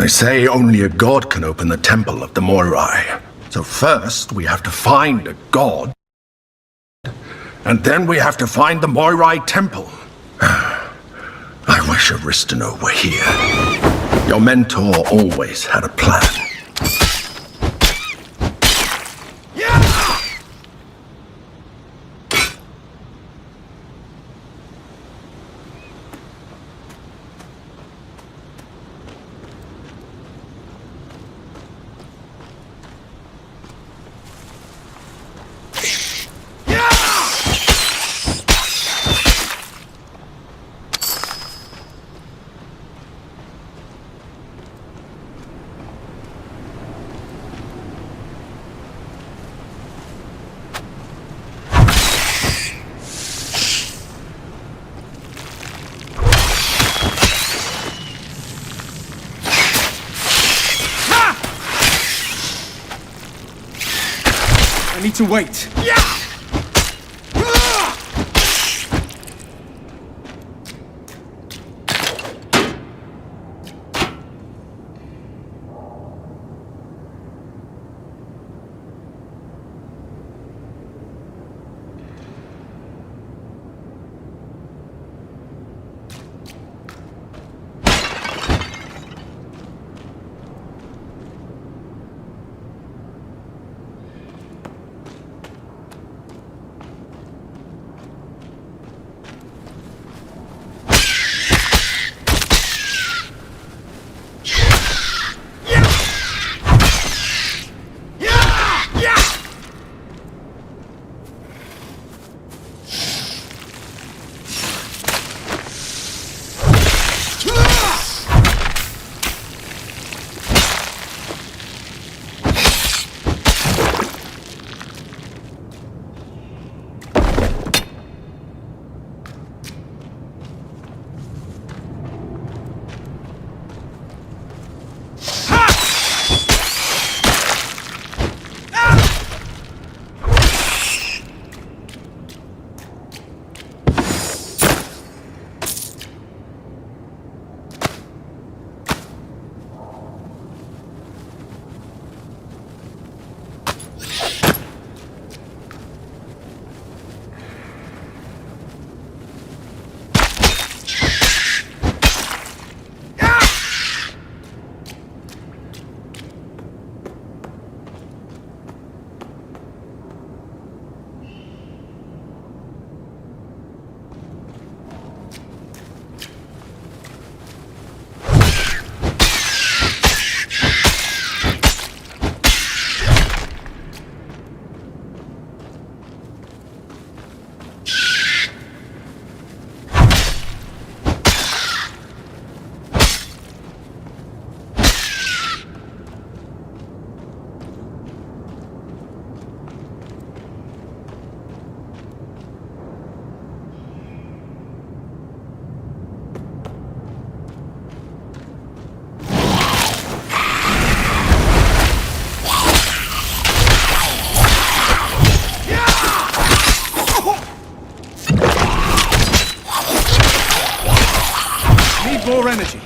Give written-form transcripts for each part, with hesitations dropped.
They say only a god can open the temple of the Moirai. So first, we have to find a god. And then we have to find the Moirai temple. I wish Aristano were here. Your mentor always had a plan. I need to wait. More energy.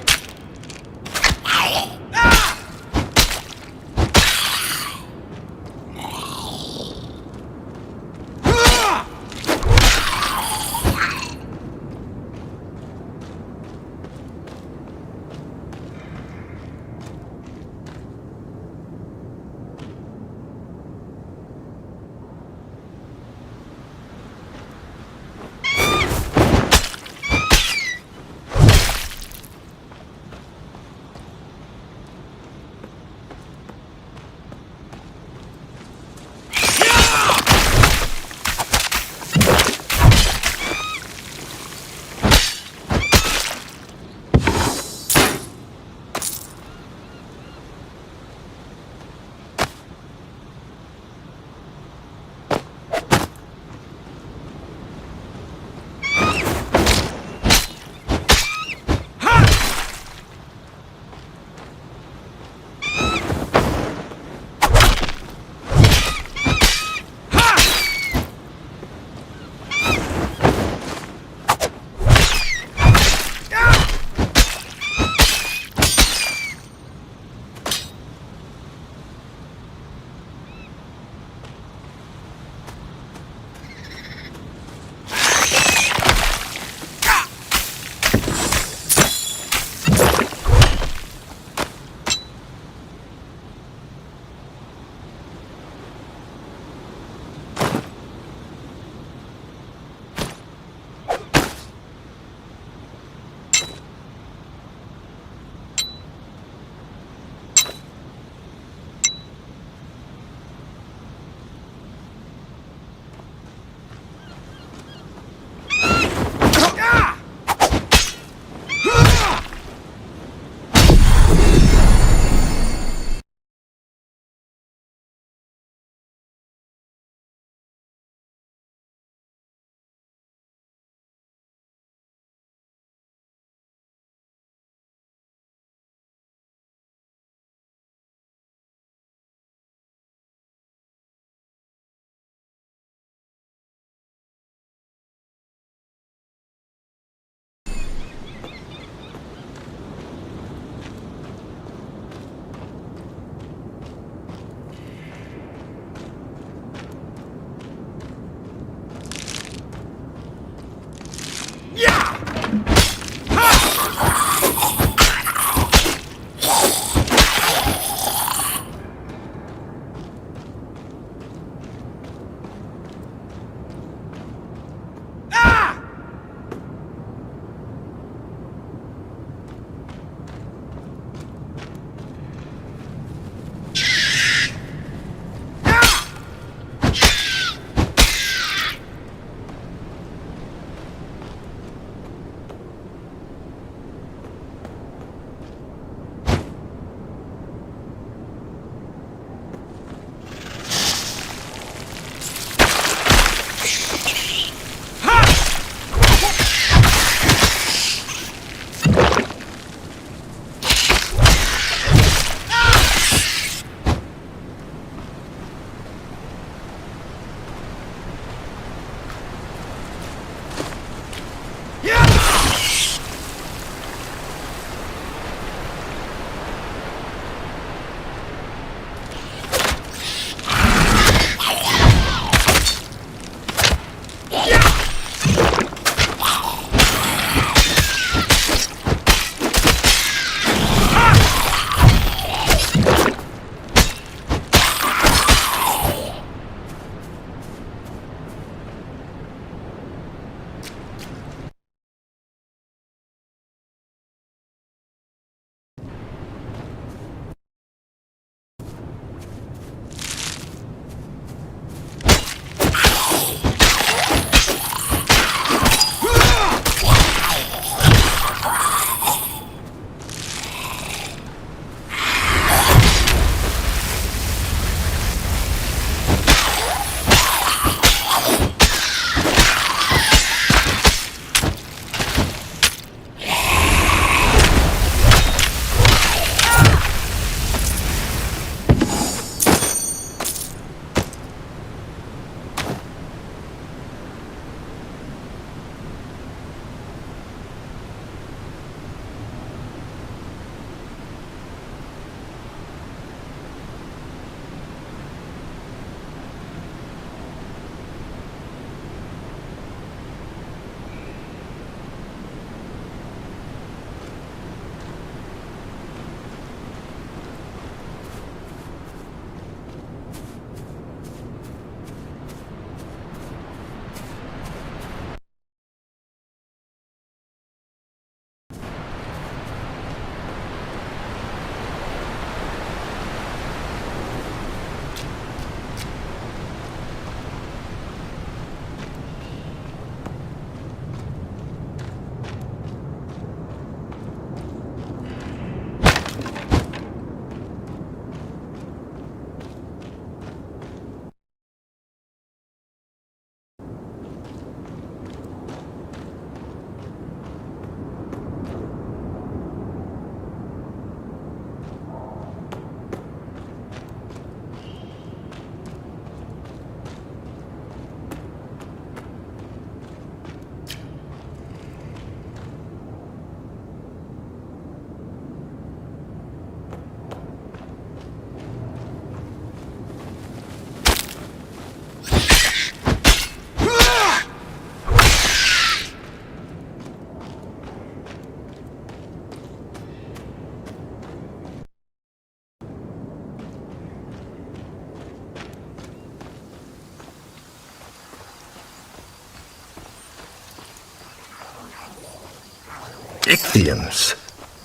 Ichthians.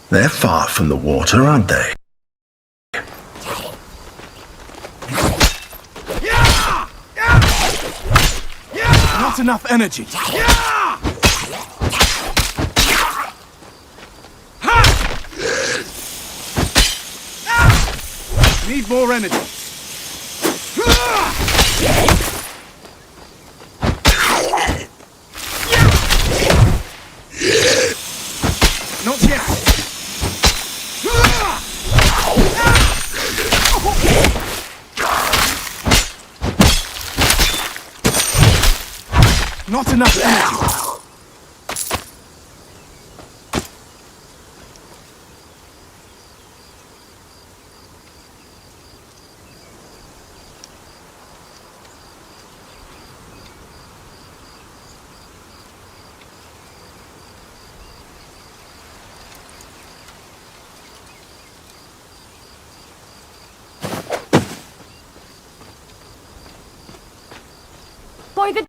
They're far from the water, aren't they? Not enough energy. Need more energy. Not yet. Not enough energy. By the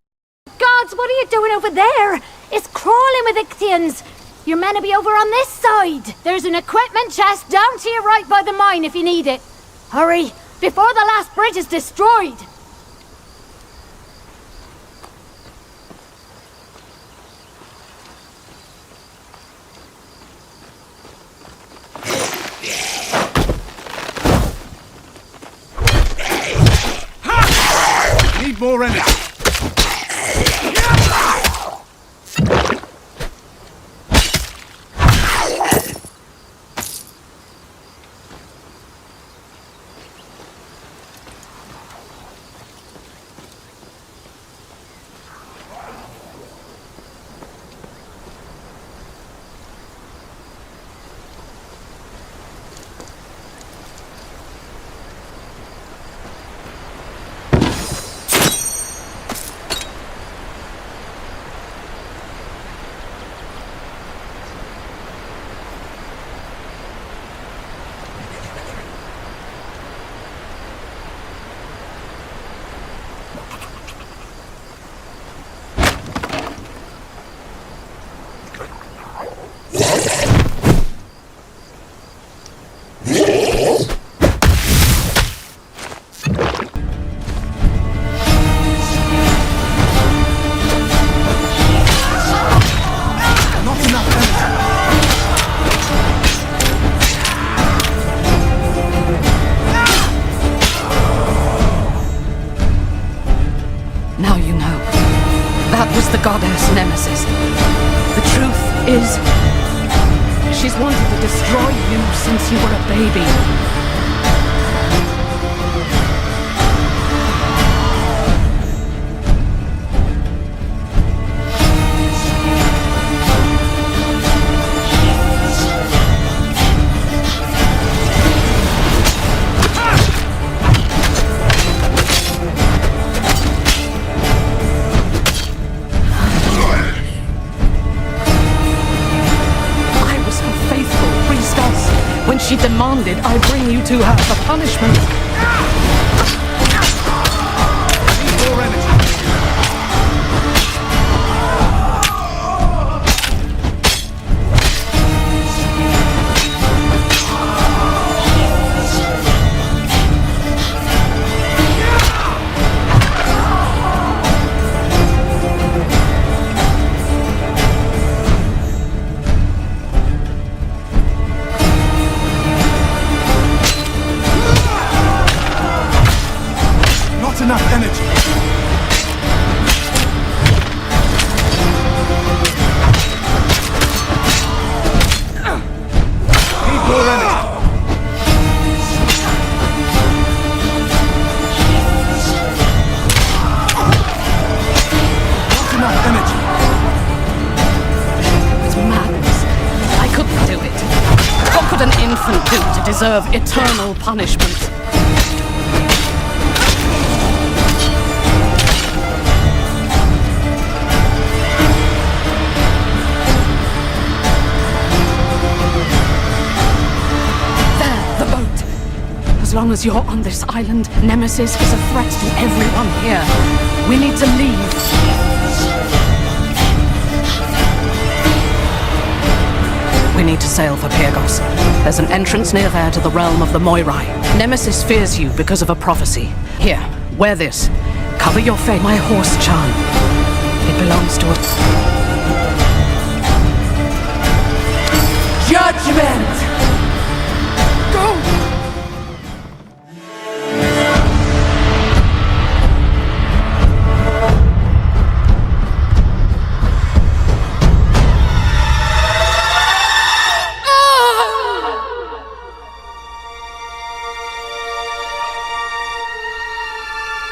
gods, what are you doing over there? It's crawling with Ichthians. You're meant to be over on this side. There's an equipment chest down to your right by the mine if you need it. Hurry, before the last bridge is destroyed. Need more energy. Now you know. That was the goddess Nemesis. The truth is, she's wanted to destroy you since you were a baby. When she demanded I bring you to her for punishment. Need more energy. Enough energy. Need more energy. Not enough energy. It's madness. I couldn't do it. What could an infant do to deserve eternal punishment? As long as you're on this island, Nemesis is a threat to everyone here. We need to leave. need to sail for Pyrgos. There's an entrance near there to the realm of the Moirai. Nemesis fears you because of a prophecy. Here, wear this. Cover your face. My horse charm. It belongs to us. Judgment! Go!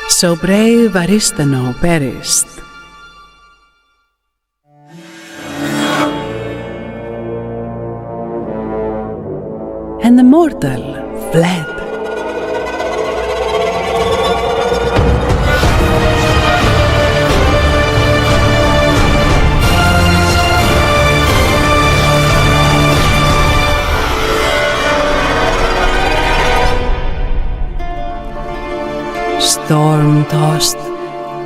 So brave Aristano perished. And the mortal fled. Storm-tossed,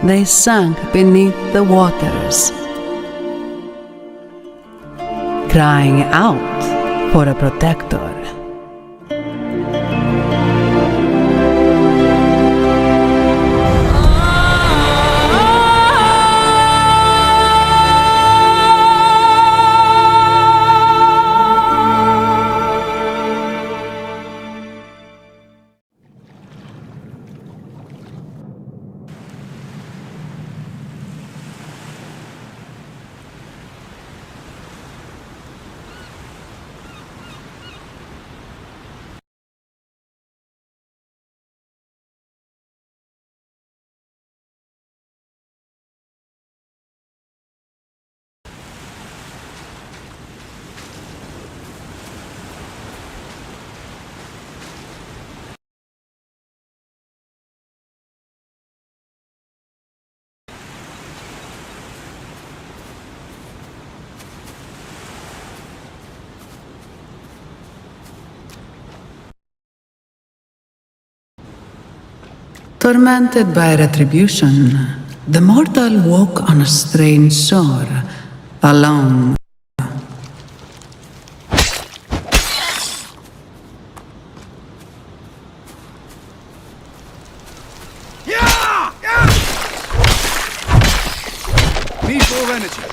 they sank beneath the waters, crying out for a protector. Tormented by Retribution, the mortal woke on a strange shore, alone. Need more energy.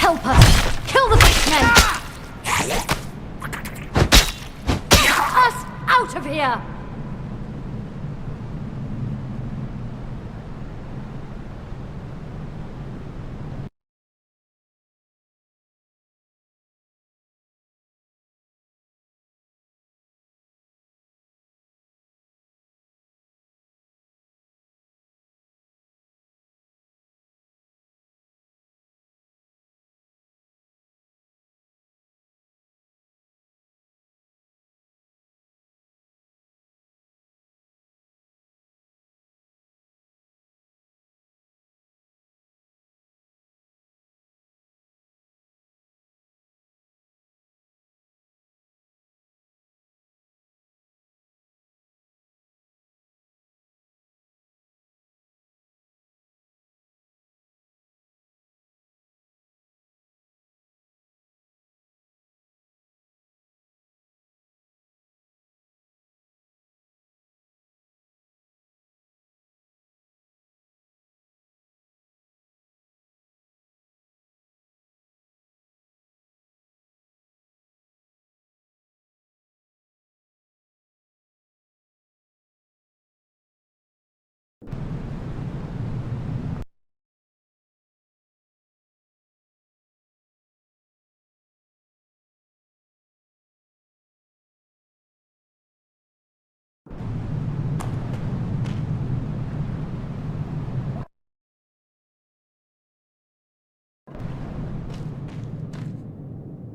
Help us! Kill the fishmen! Get us out of here!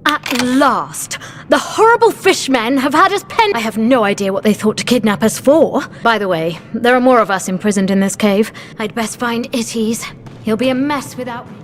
At last! The horrible fishmen have had us penned. I have no idea what they thought to kidnap us for. By the way, there are more of us imprisoned in this cave. I'd best find Itties. He'll be a mess without me.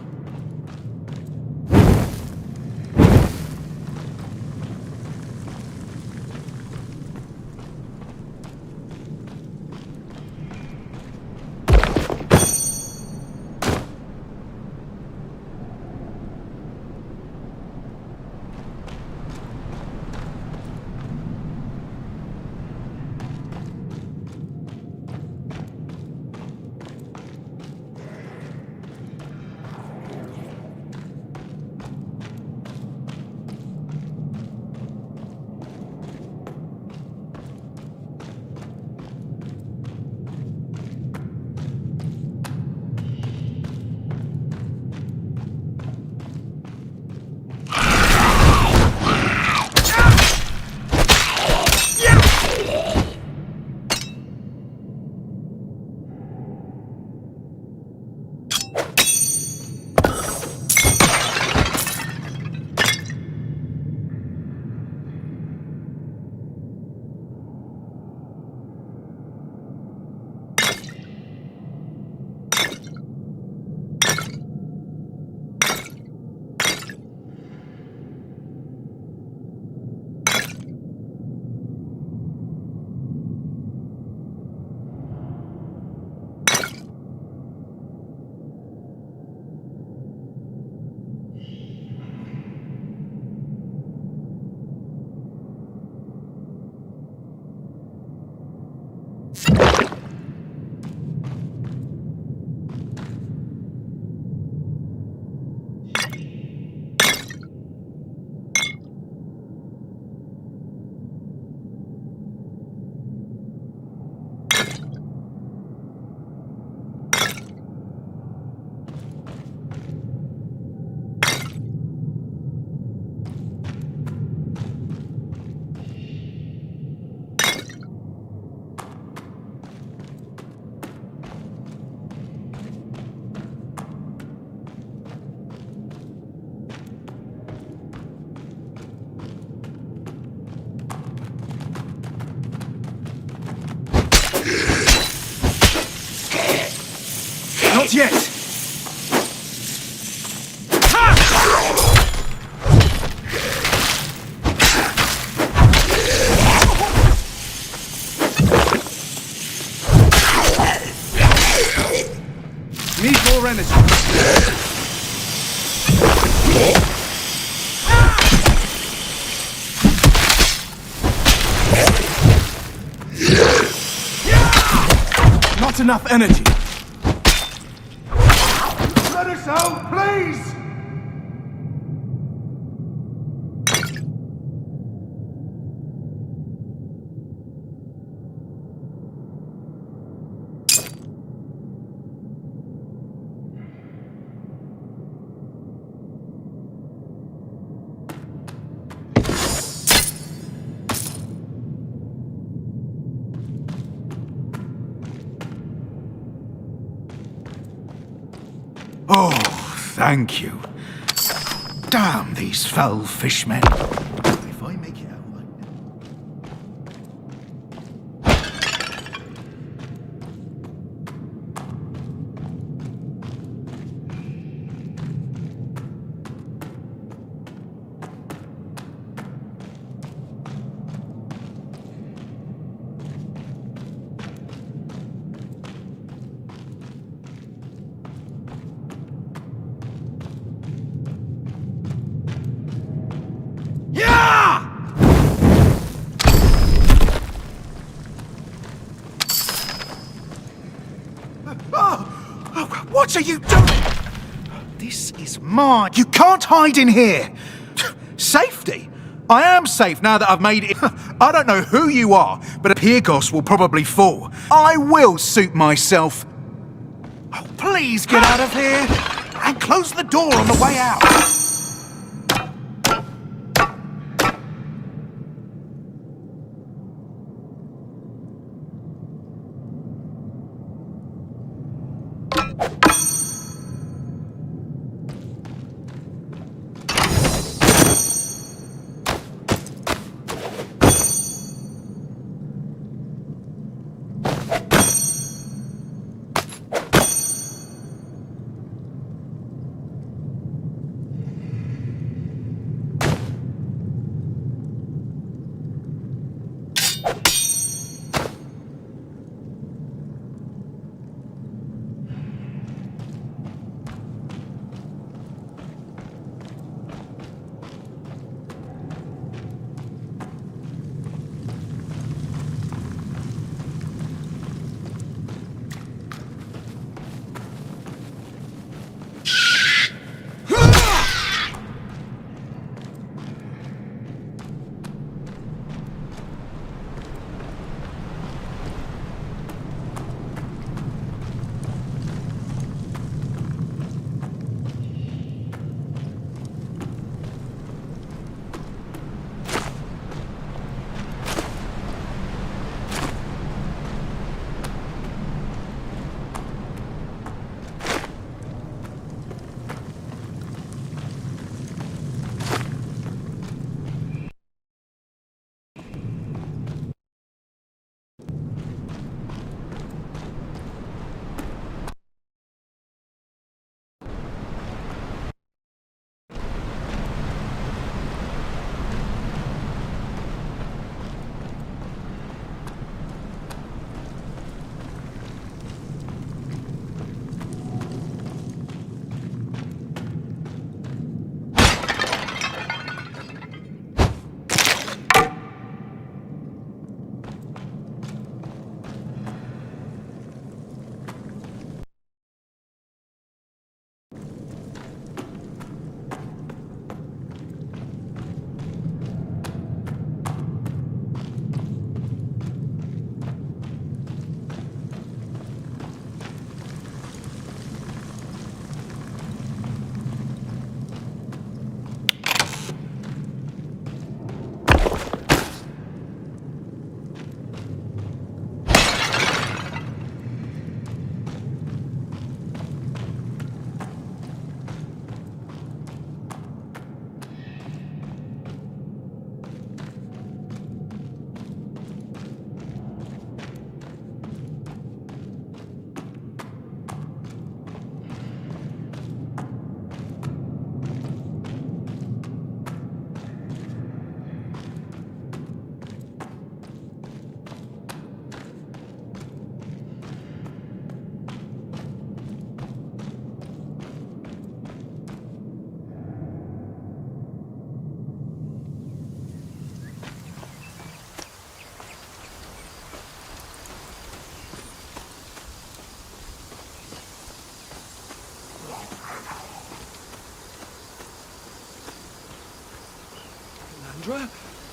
Not yet! Need more energy. Not enough energy. Let us out, please! Oh, thank you. Damn these foul fishmen. If I make it out like what are you doing? This is mine. You can't hide in here. Safety? I am safe now that I've made it. I don't know who you are, but Pirgos will probably fall. I will suit myself. Oh, please get out of here and close the door on the way out.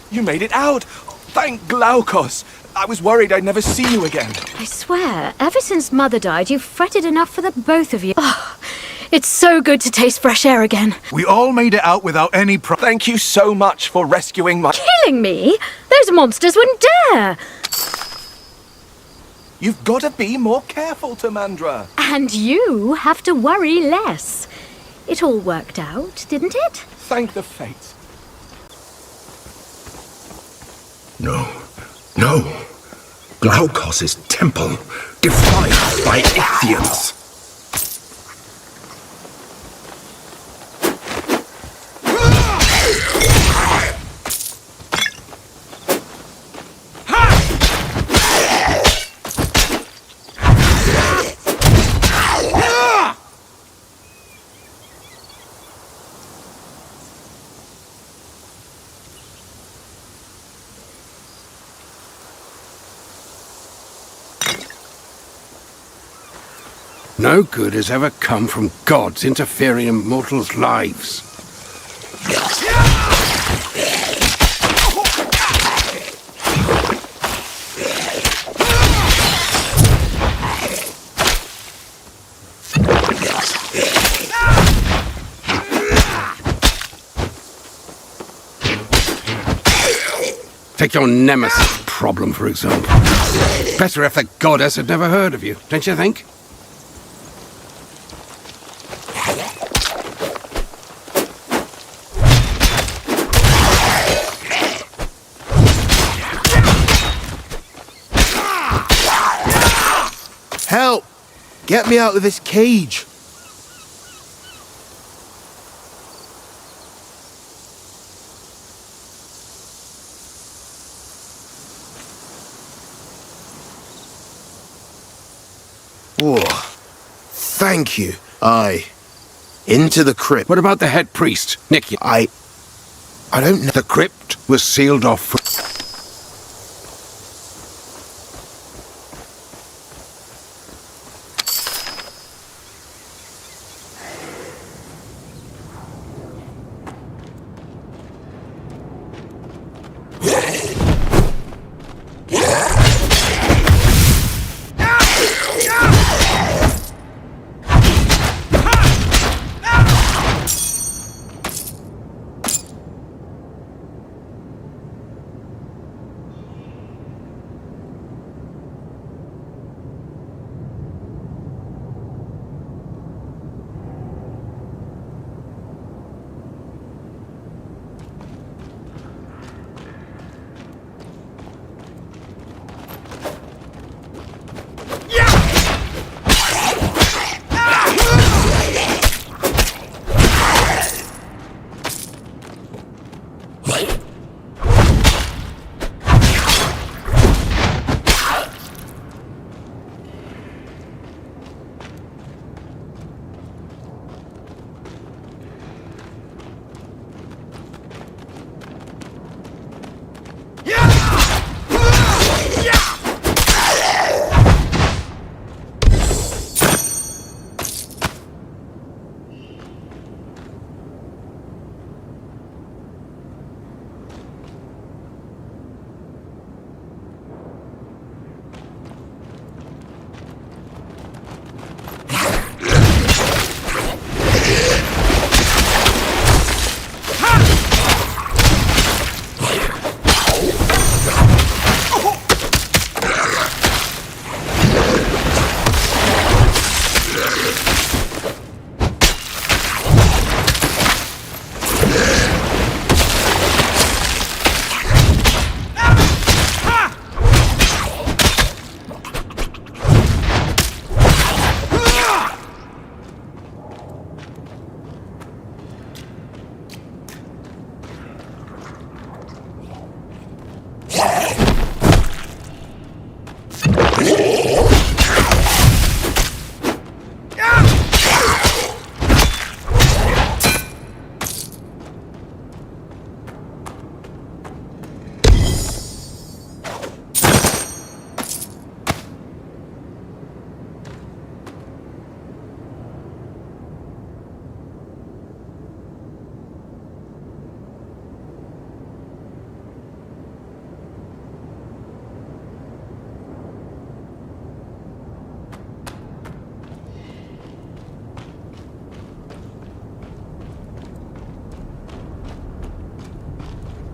You made it out! Thank Glaukos! I was worried I'd never see you again. I swear, ever since Mother died, you've fretted enough for the both of you. Oh, it's so good to taste fresh air again. We all made it out without any Thank you so much for rescuing my... Killing me? Those monsters wouldn't dare! You've got to be more careful, Tamandra. And you have to worry less. It all worked out, didn't it? Thank the fates. No. No. Glaukos' temple, defiled by Ichthians. No good has ever come from gods interfering in mortals' lives. Take your Nemesis problem, for example. Better if the goddess had never heard of you, don't you think? Help! Get me out of this cage! Oh, thank you. Into the crypt. What about the head priest, Nick? I don't know. The crypt was sealed off for...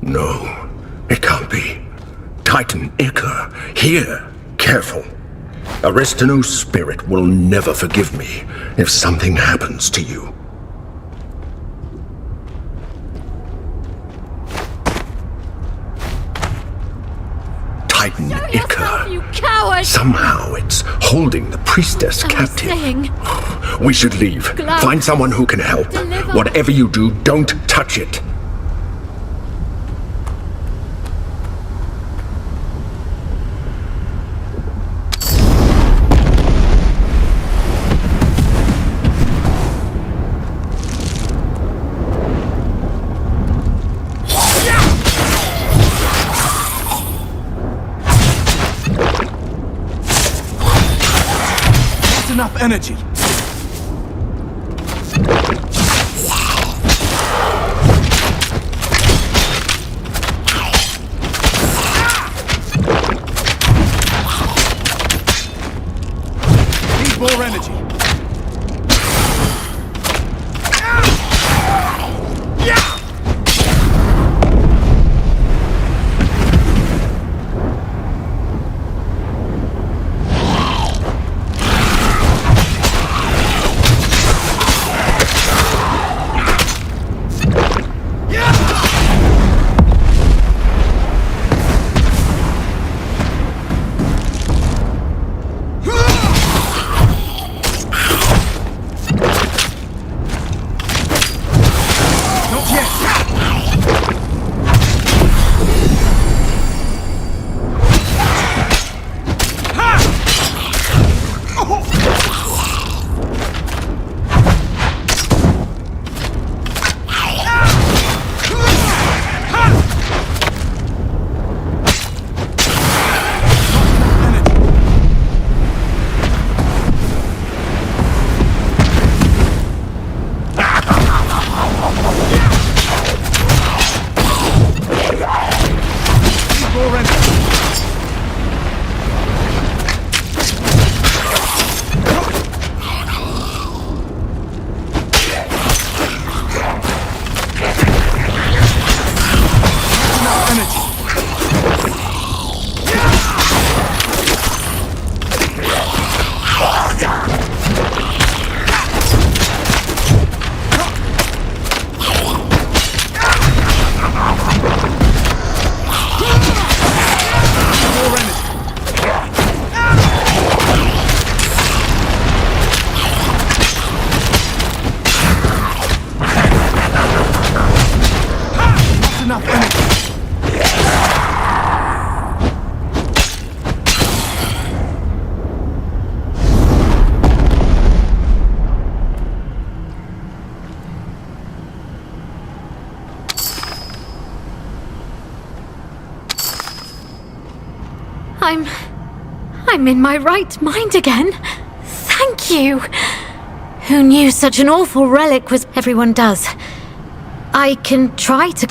No, it can't be. Titan Iker, here. Careful. Aristanu's spirit will never forgive me if something happens to you. Titan Ica. You coward! Somehow it's holding the priestess captive. Saying, We should leave. Glad. Find someone who can help. Deliver. Whatever you do, don't touch it. Not enough energy. Need more energy. Not yet. More energy. Enough energy. More energy. Not enough energy. I'm in my right mind again. Thank you. Who knew such an awful relic was... Everyone does. I can try to...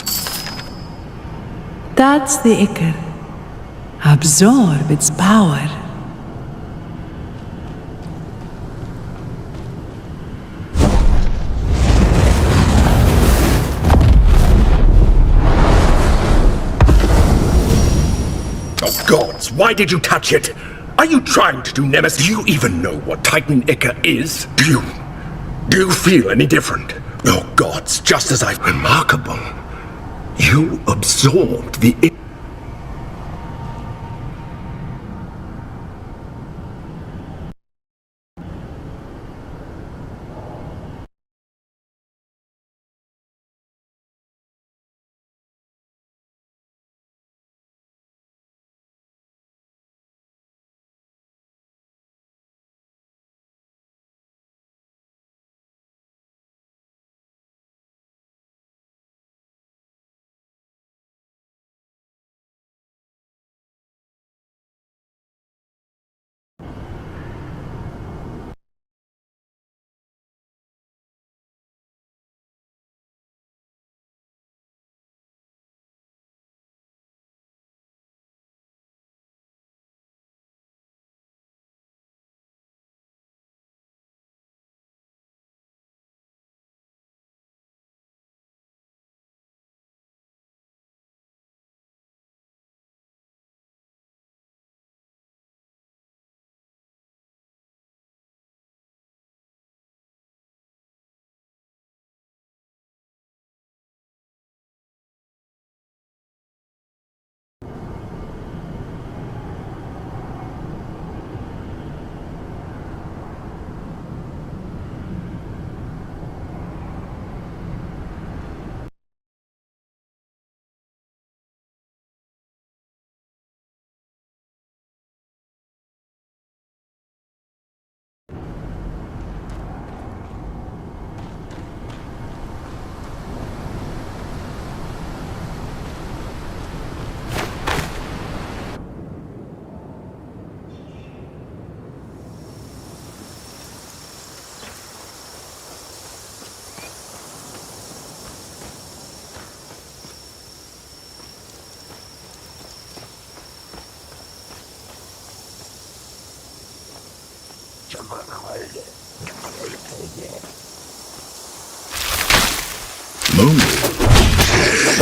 That's the Icar. Absorb its power. Oh gods, why did you touch it? Are you trying to do Nemesis? Do you even know what Titan Ica is? Do you feel any different? Oh gods, just as I've... Remarkable. You absorbed the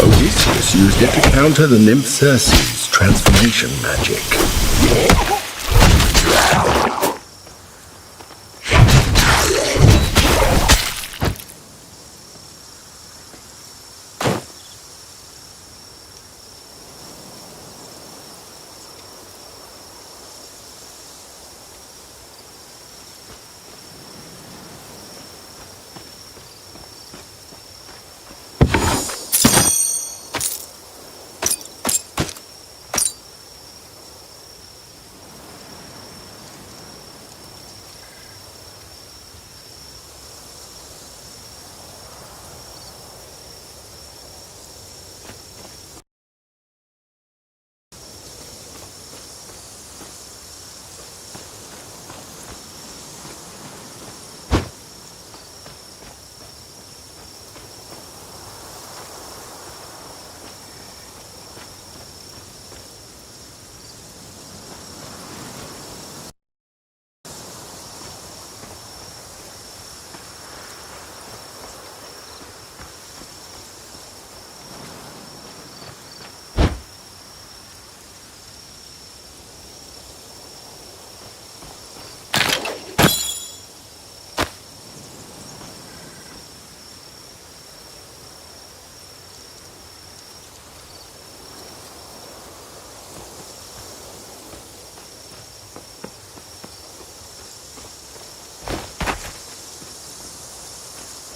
Odysseus used it to counter the nymph Circe's transformation magic.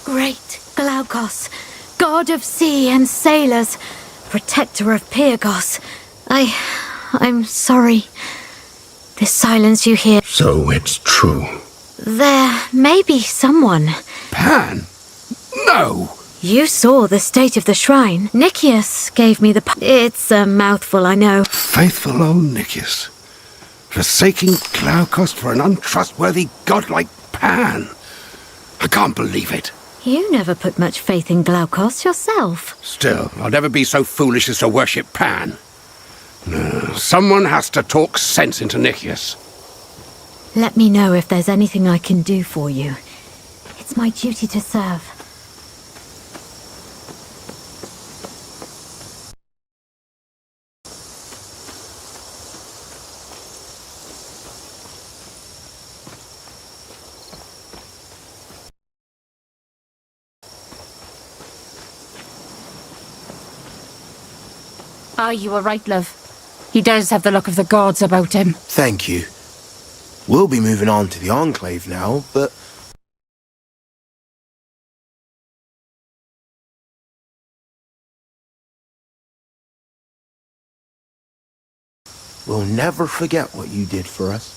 Great Glaukos, god of sea and sailors, protector of Pyrgos. I'm sorry. The silence you hear. So it's true. There may be someone. Pan? No! You saw the state of the shrine. Nicias gave me the It's a mouthful, I know. Faithful old Nicias. Forsaking Glaukos for an untrustworthy god like Pan. I can't believe it. You never put much faith in Glaukos yourself. Still, I'll never be so foolish as to worship Pan. No, someone has to talk sense into Nicias. Let me know if there's anything I can do for you. It's my duty to serve. Ah, you were right, love. He does have the look of the gods about him. Thank you. We'll be moving on to the Enclave now, but... we'll never forget what you did for us.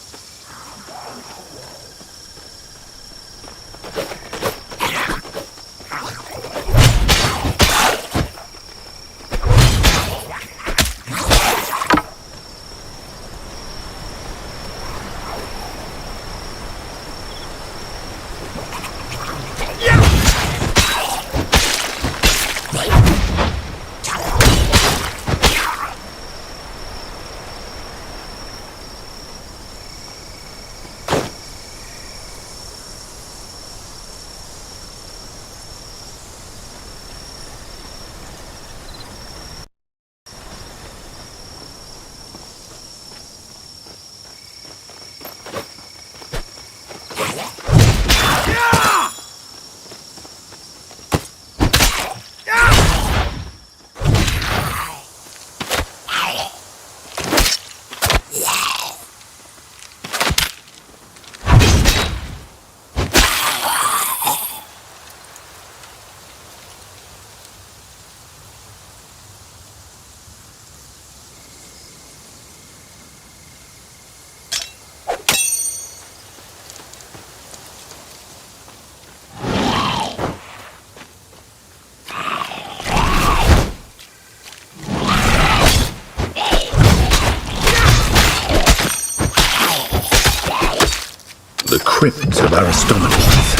The crypt of Aristomenes.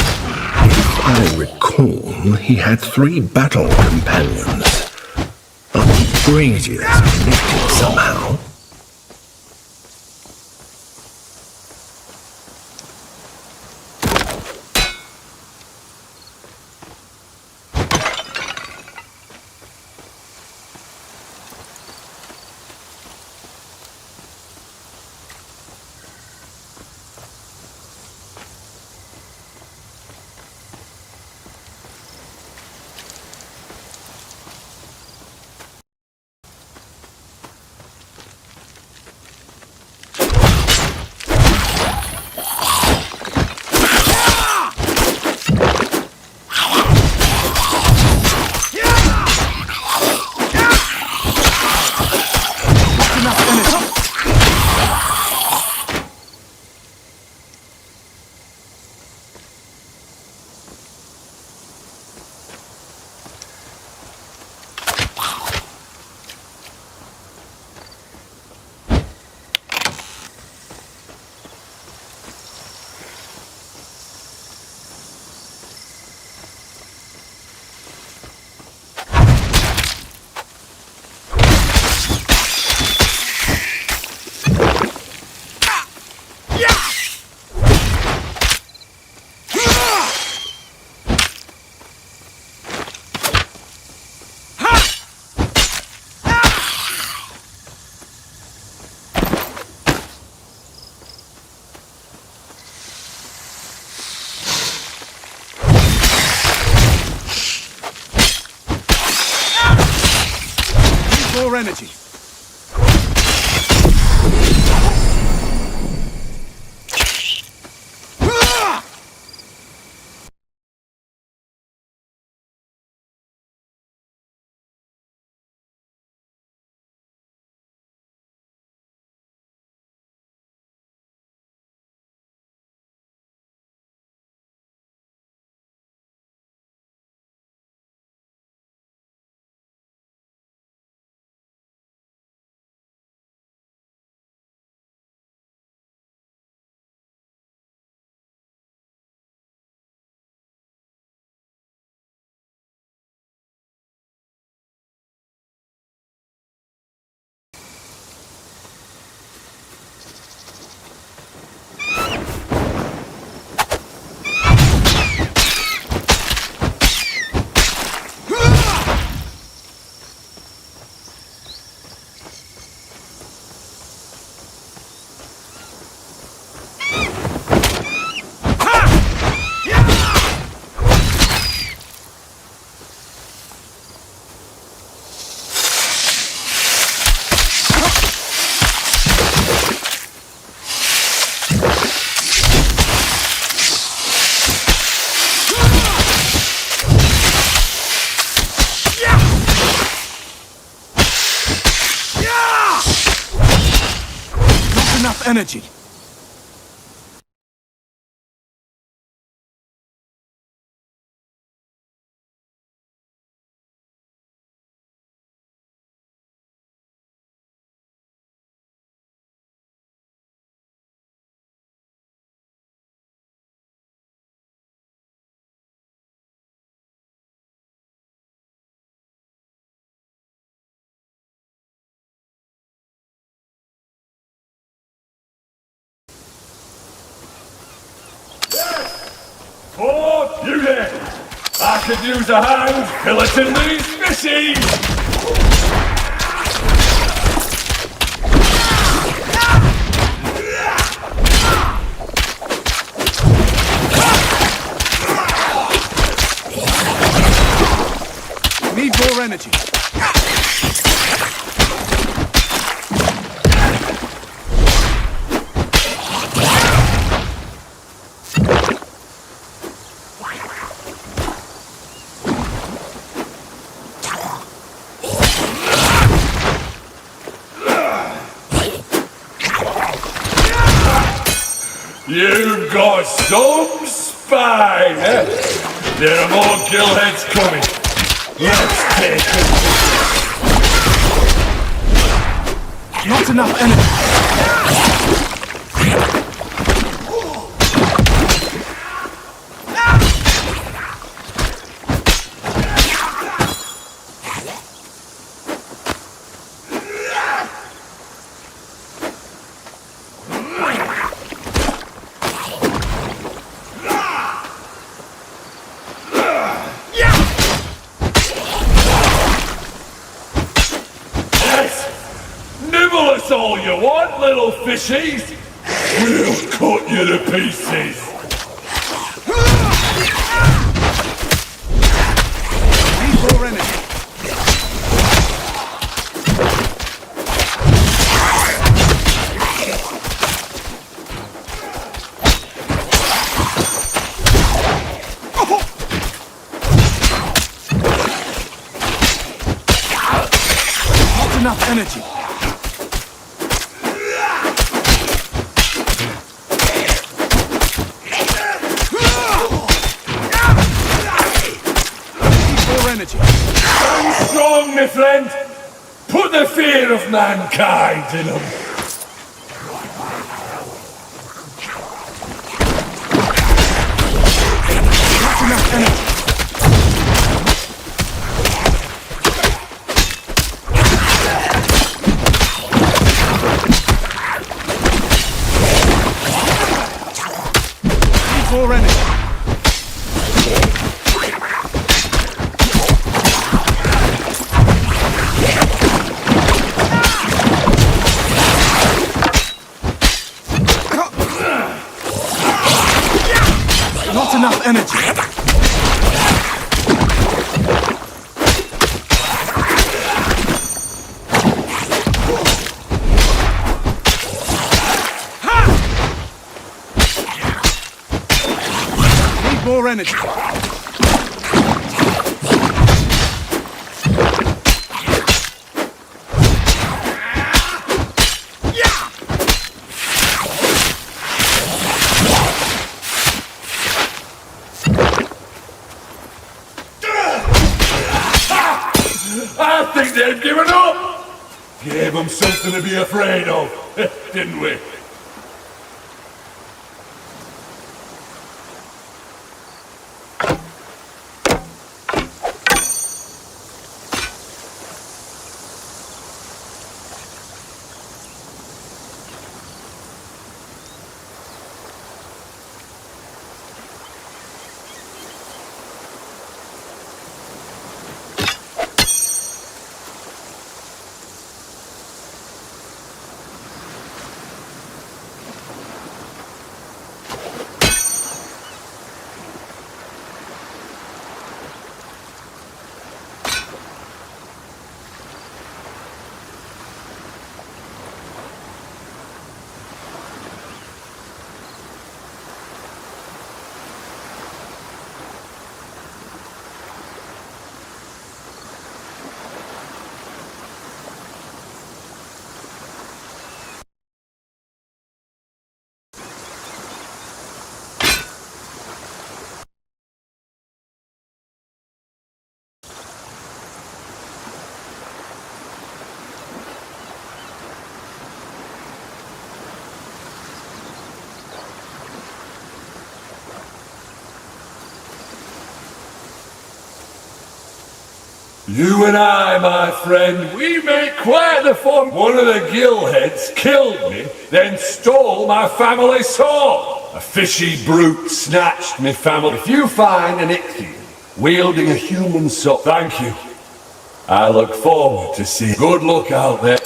If I recall, he had 3 battle companions. I'm crazy that's connected somehow. energy. Energy. Oh, beauty! I could use a hand filleting these fishies! Need more energy. You've got some spine, eh? There are more gillheads coming. Let's take them. Not enough energy. That's all you want, little fishies? We'll cut you to pieces. Need more energy. Not enough energy. Energy. Stand strong, my friend. Put the fear of mankind in them. Not enough energy. Need more energy. Not enough energy. more energy. I think they've given up! Gave them something to be afraid of, didn't we? You and I, my friend, we make quite the fun. One of the gillheads killed me, then stole my family sword. A fishy brute snatched me family. If you find an Ichthian wielding a human sword, thank you. I look forward to seeing. Good luck out there.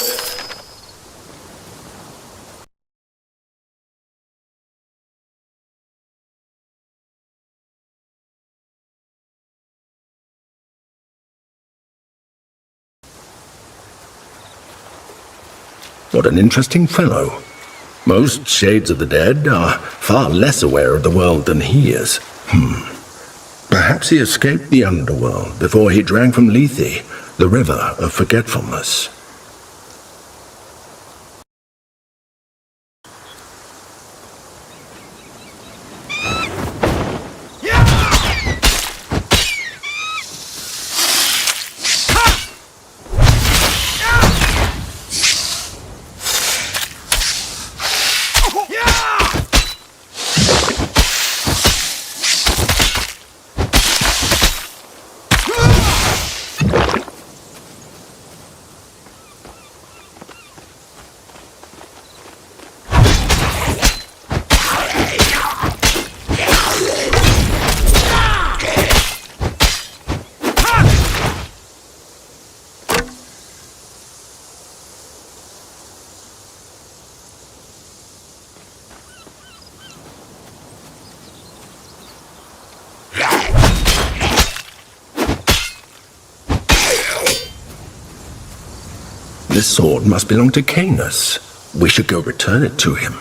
What an interesting fellow. Most Shades of the Dead are far less aware of the world than he is. Perhaps he escaped the underworld before he drank from Lethe, the river of forgetfulness. This sword must belong to Canis. We should go return it to him.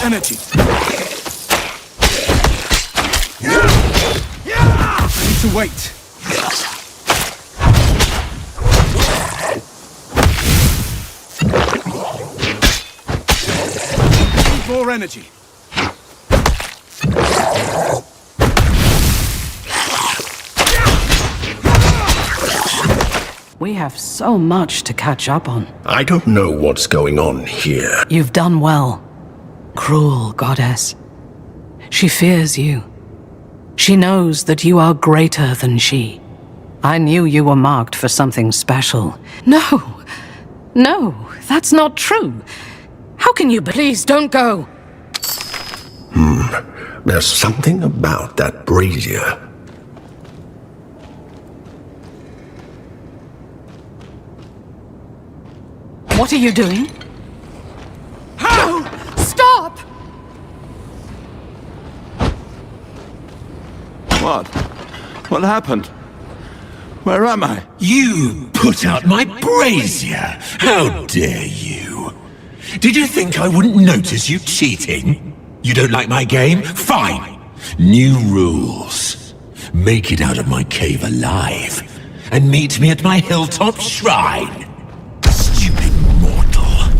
Energy. I need to wait. Need more energy. We have so much to catch up on. I don't know what's going on here. You've done well. Cruel goddess. She fears you. She knows that you are greater than she. I knew you were marked for something special. No, that's not true. How can you... Please, don't go. There's something about that brazier. What are you doing? No! Stop! What? What happened? Where am I? You put out my brazier! How dare you! Did you think I wouldn't notice you cheating? You don't like my game? Fine! New rules. Make it out of my cave alive, and meet me at my hilltop shrine. Stupid mortal.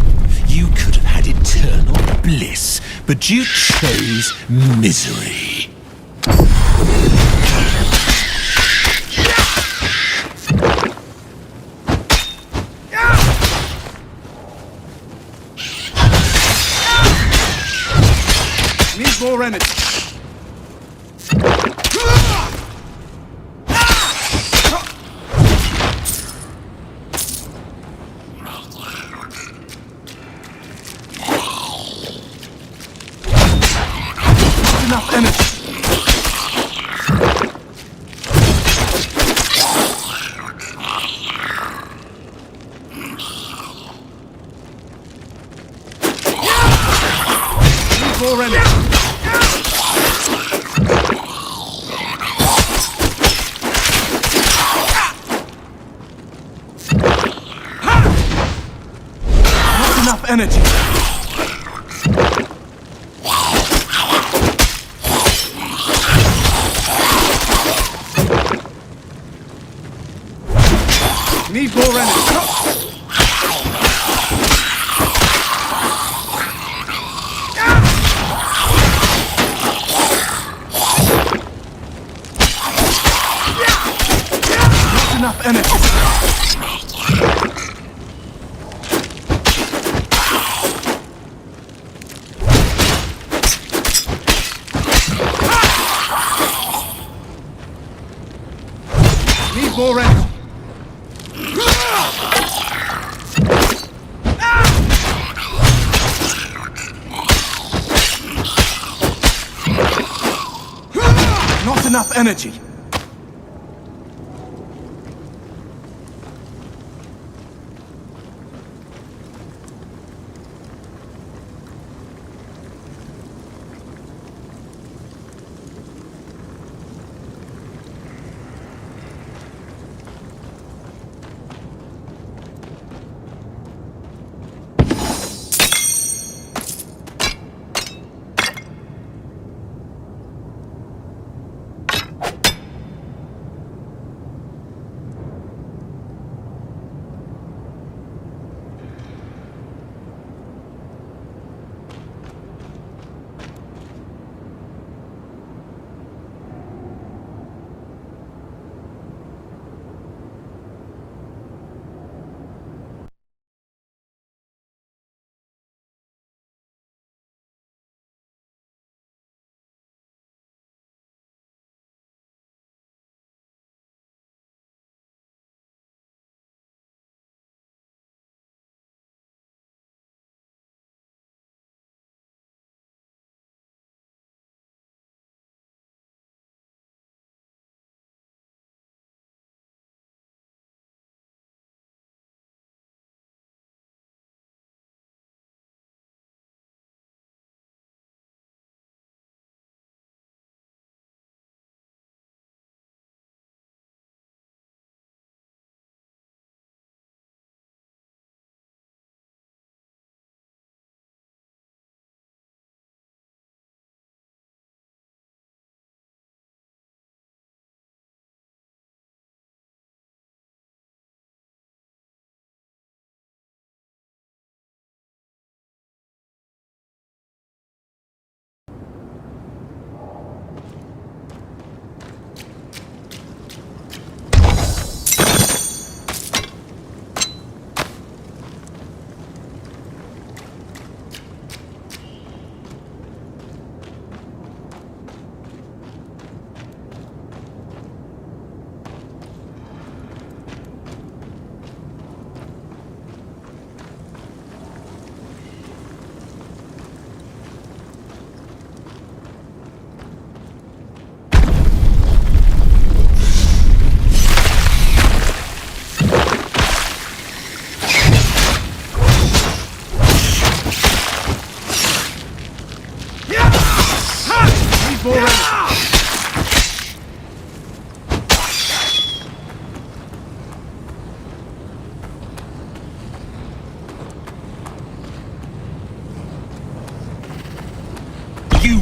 You could have had eternal bliss, but you chose misery. Need more energy. Enough energy. Need more energy. Enough energy. Need more energy. Not enough energy. Need more energy. Not enough energy.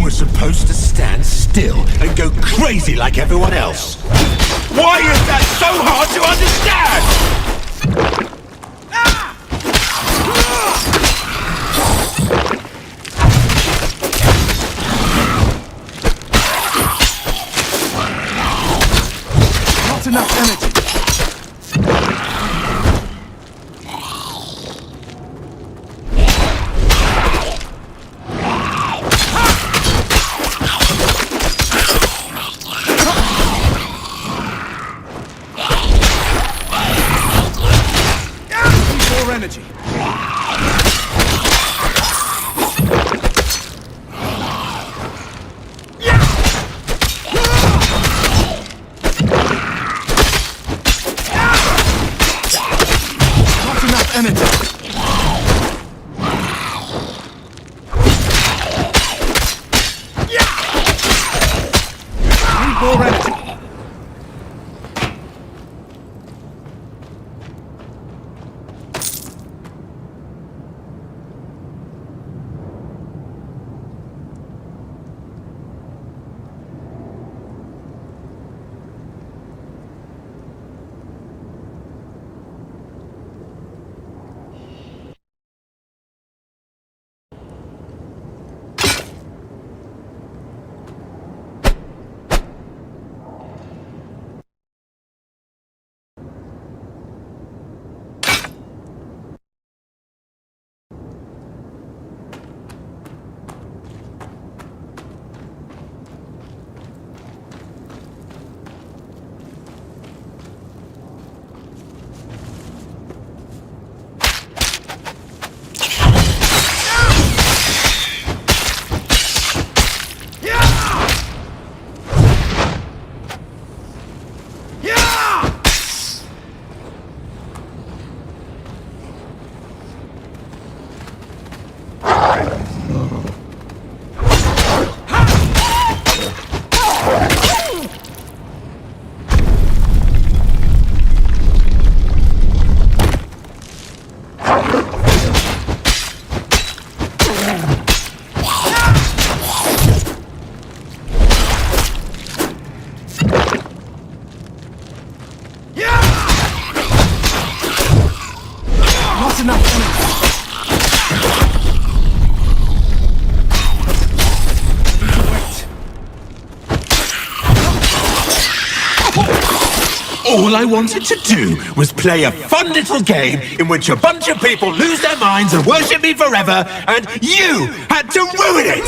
were supposed to stand still and go crazy like everyone else. Why is that so hard to understand? Not enough energy. More energy. Not enough energy. Need more energy. Not enough energy. All I wanted to do was play a fun little game in which a bunch of people lose their minds and worship me forever, and you had to ruin it!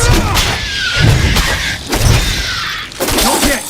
Not yet.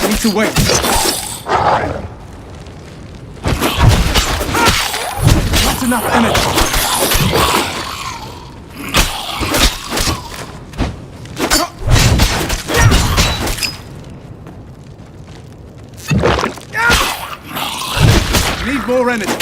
Need to wait. Not enough energy. Need more energy.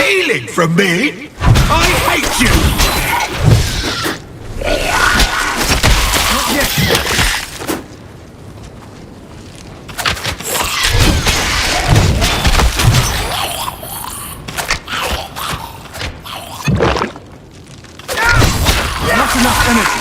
stealing from me? I hate you! Not enough energy.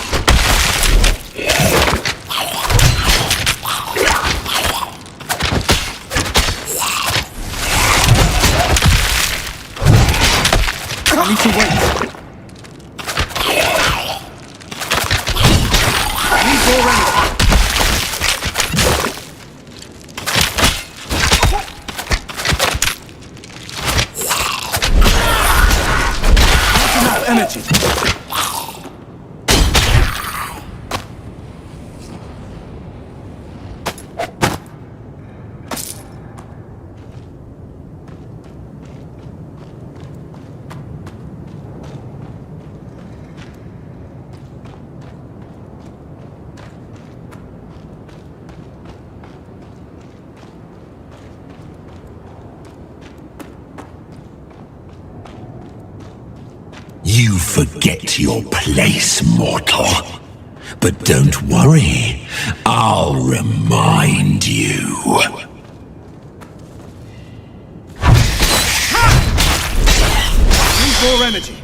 I need to wait. I need more energy. Not enough energy. You forget your place, mortal. But don't worry, I'll remind you. Need more energy.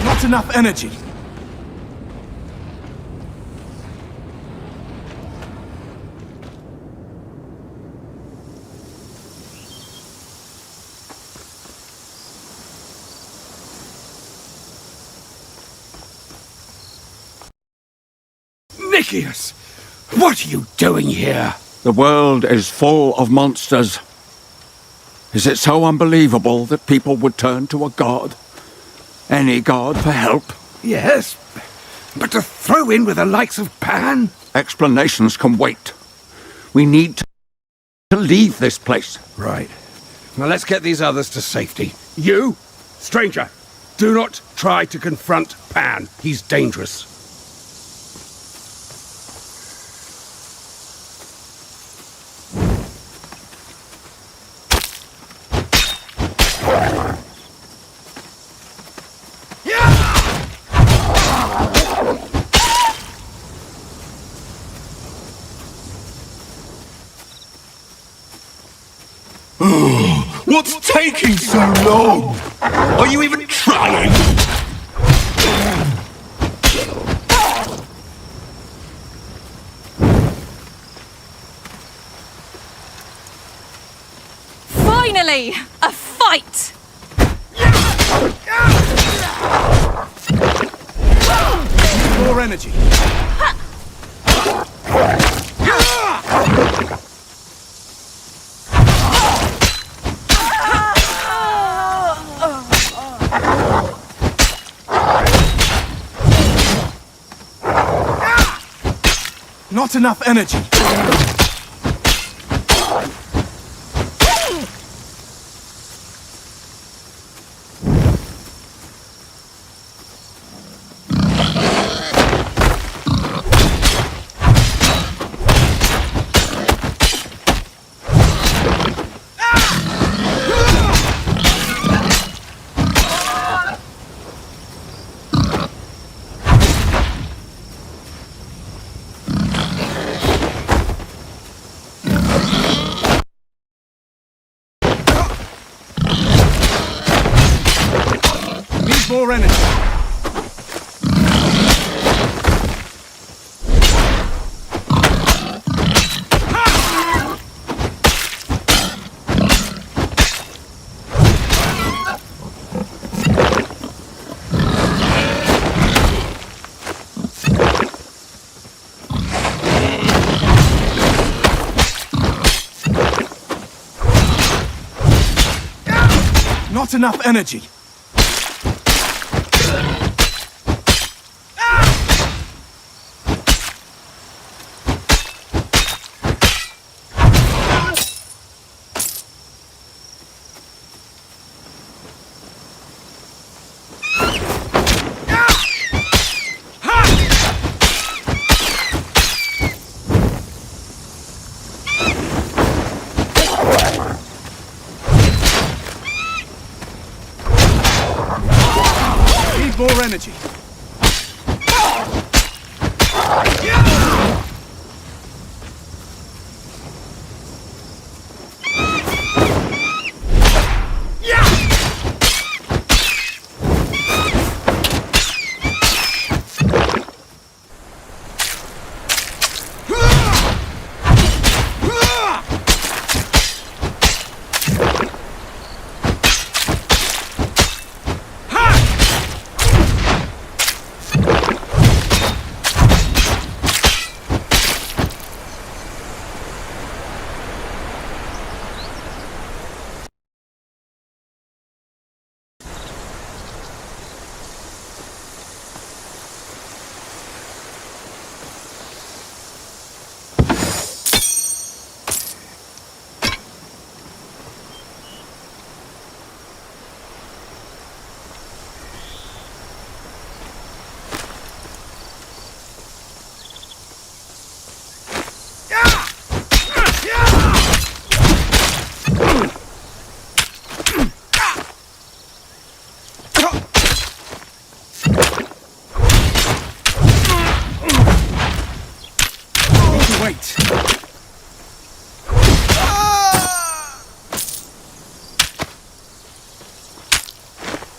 Not enough energy. Nicias! What are you doing here? The world is full of monsters. Is it so unbelievable that people would turn to a god? Any god for help? Yes, but to throw in with the likes of Pan? Explanations can wait. We need to leave this place. Right. Now let's get these others to safety. You, stranger, do not try to confront Pan. He's dangerous. What's taking so long? Are you even trying? Finally! A fight! More energy. Not enough energy. More energy. Not enough energy. more energy.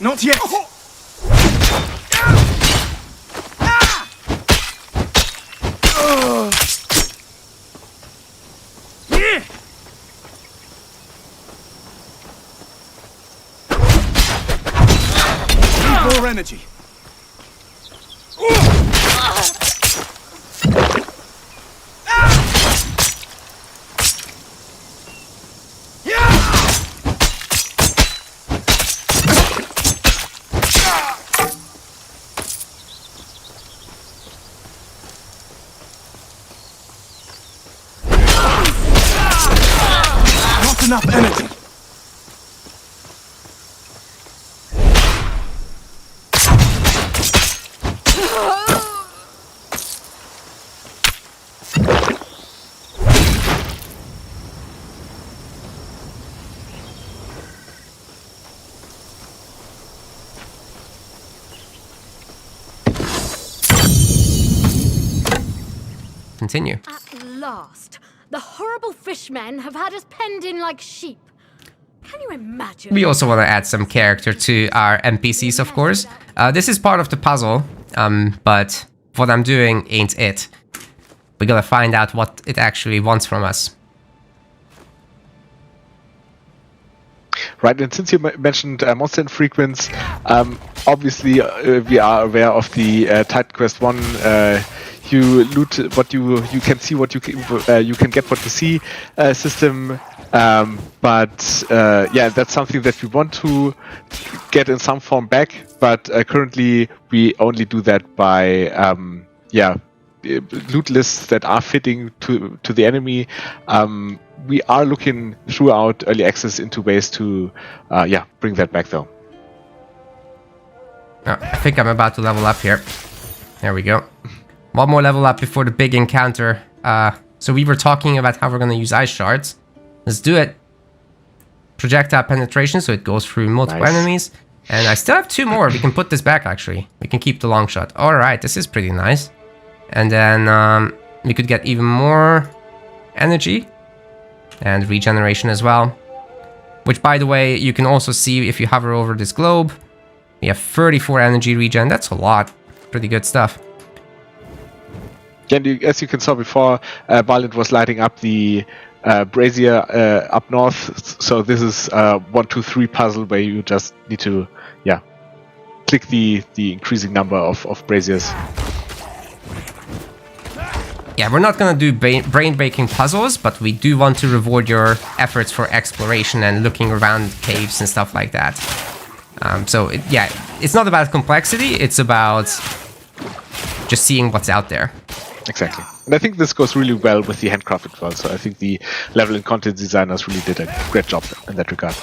Not yet! Need more energy. Enough energy. Continue. At last. The horrible fishmen have had us penned in like sheep. Can you imagine? We also want to add some character to our NPCs, of course. This is part of the puzzle, but what I'm doing ain't it. We gotta find out what it actually wants from us. Right, and since you mentioned monster infrequents, obviously we are aware of the Titan Quest 1 you loot what you can see what you can get what you see system, but yeah, that's something that we want to get in some form back, but currently we only do that by yeah, loot lists that are fitting to the enemy. We are looking throughout early access into ways to yeah, bring that back though. Oh, I think I'm about to level up here. There we go. One more level up before the big encounter. So we were talking about how we're going to use ice shards. Let's do it. Projectile penetration, so it goes through multiple enemies. And I still have 2 more. We can put this back, actually. We can keep the long shot. All right, this is pretty nice. And then we could get even more energy and regeneration as well. Which, by the way, you can also see if you hover over this globe. We have 34 energy regen. That's a lot. Pretty good stuff. And as you can saw before, Barlet was lighting up the brazier up north. So this is a 1, 2, 3 puzzle where you just need to, yeah, click the increasing number of braziers. Yeah, we're not gonna do brain-breaking puzzles, but we do want to reward your efforts for exploration and looking around caves and stuff like that. So yeah, it's not about complexity, it's about just seeing what's out there. Exactly. And I think this goes really well with the handcraft as well, so I think the level and content designers really did a great job in that regard.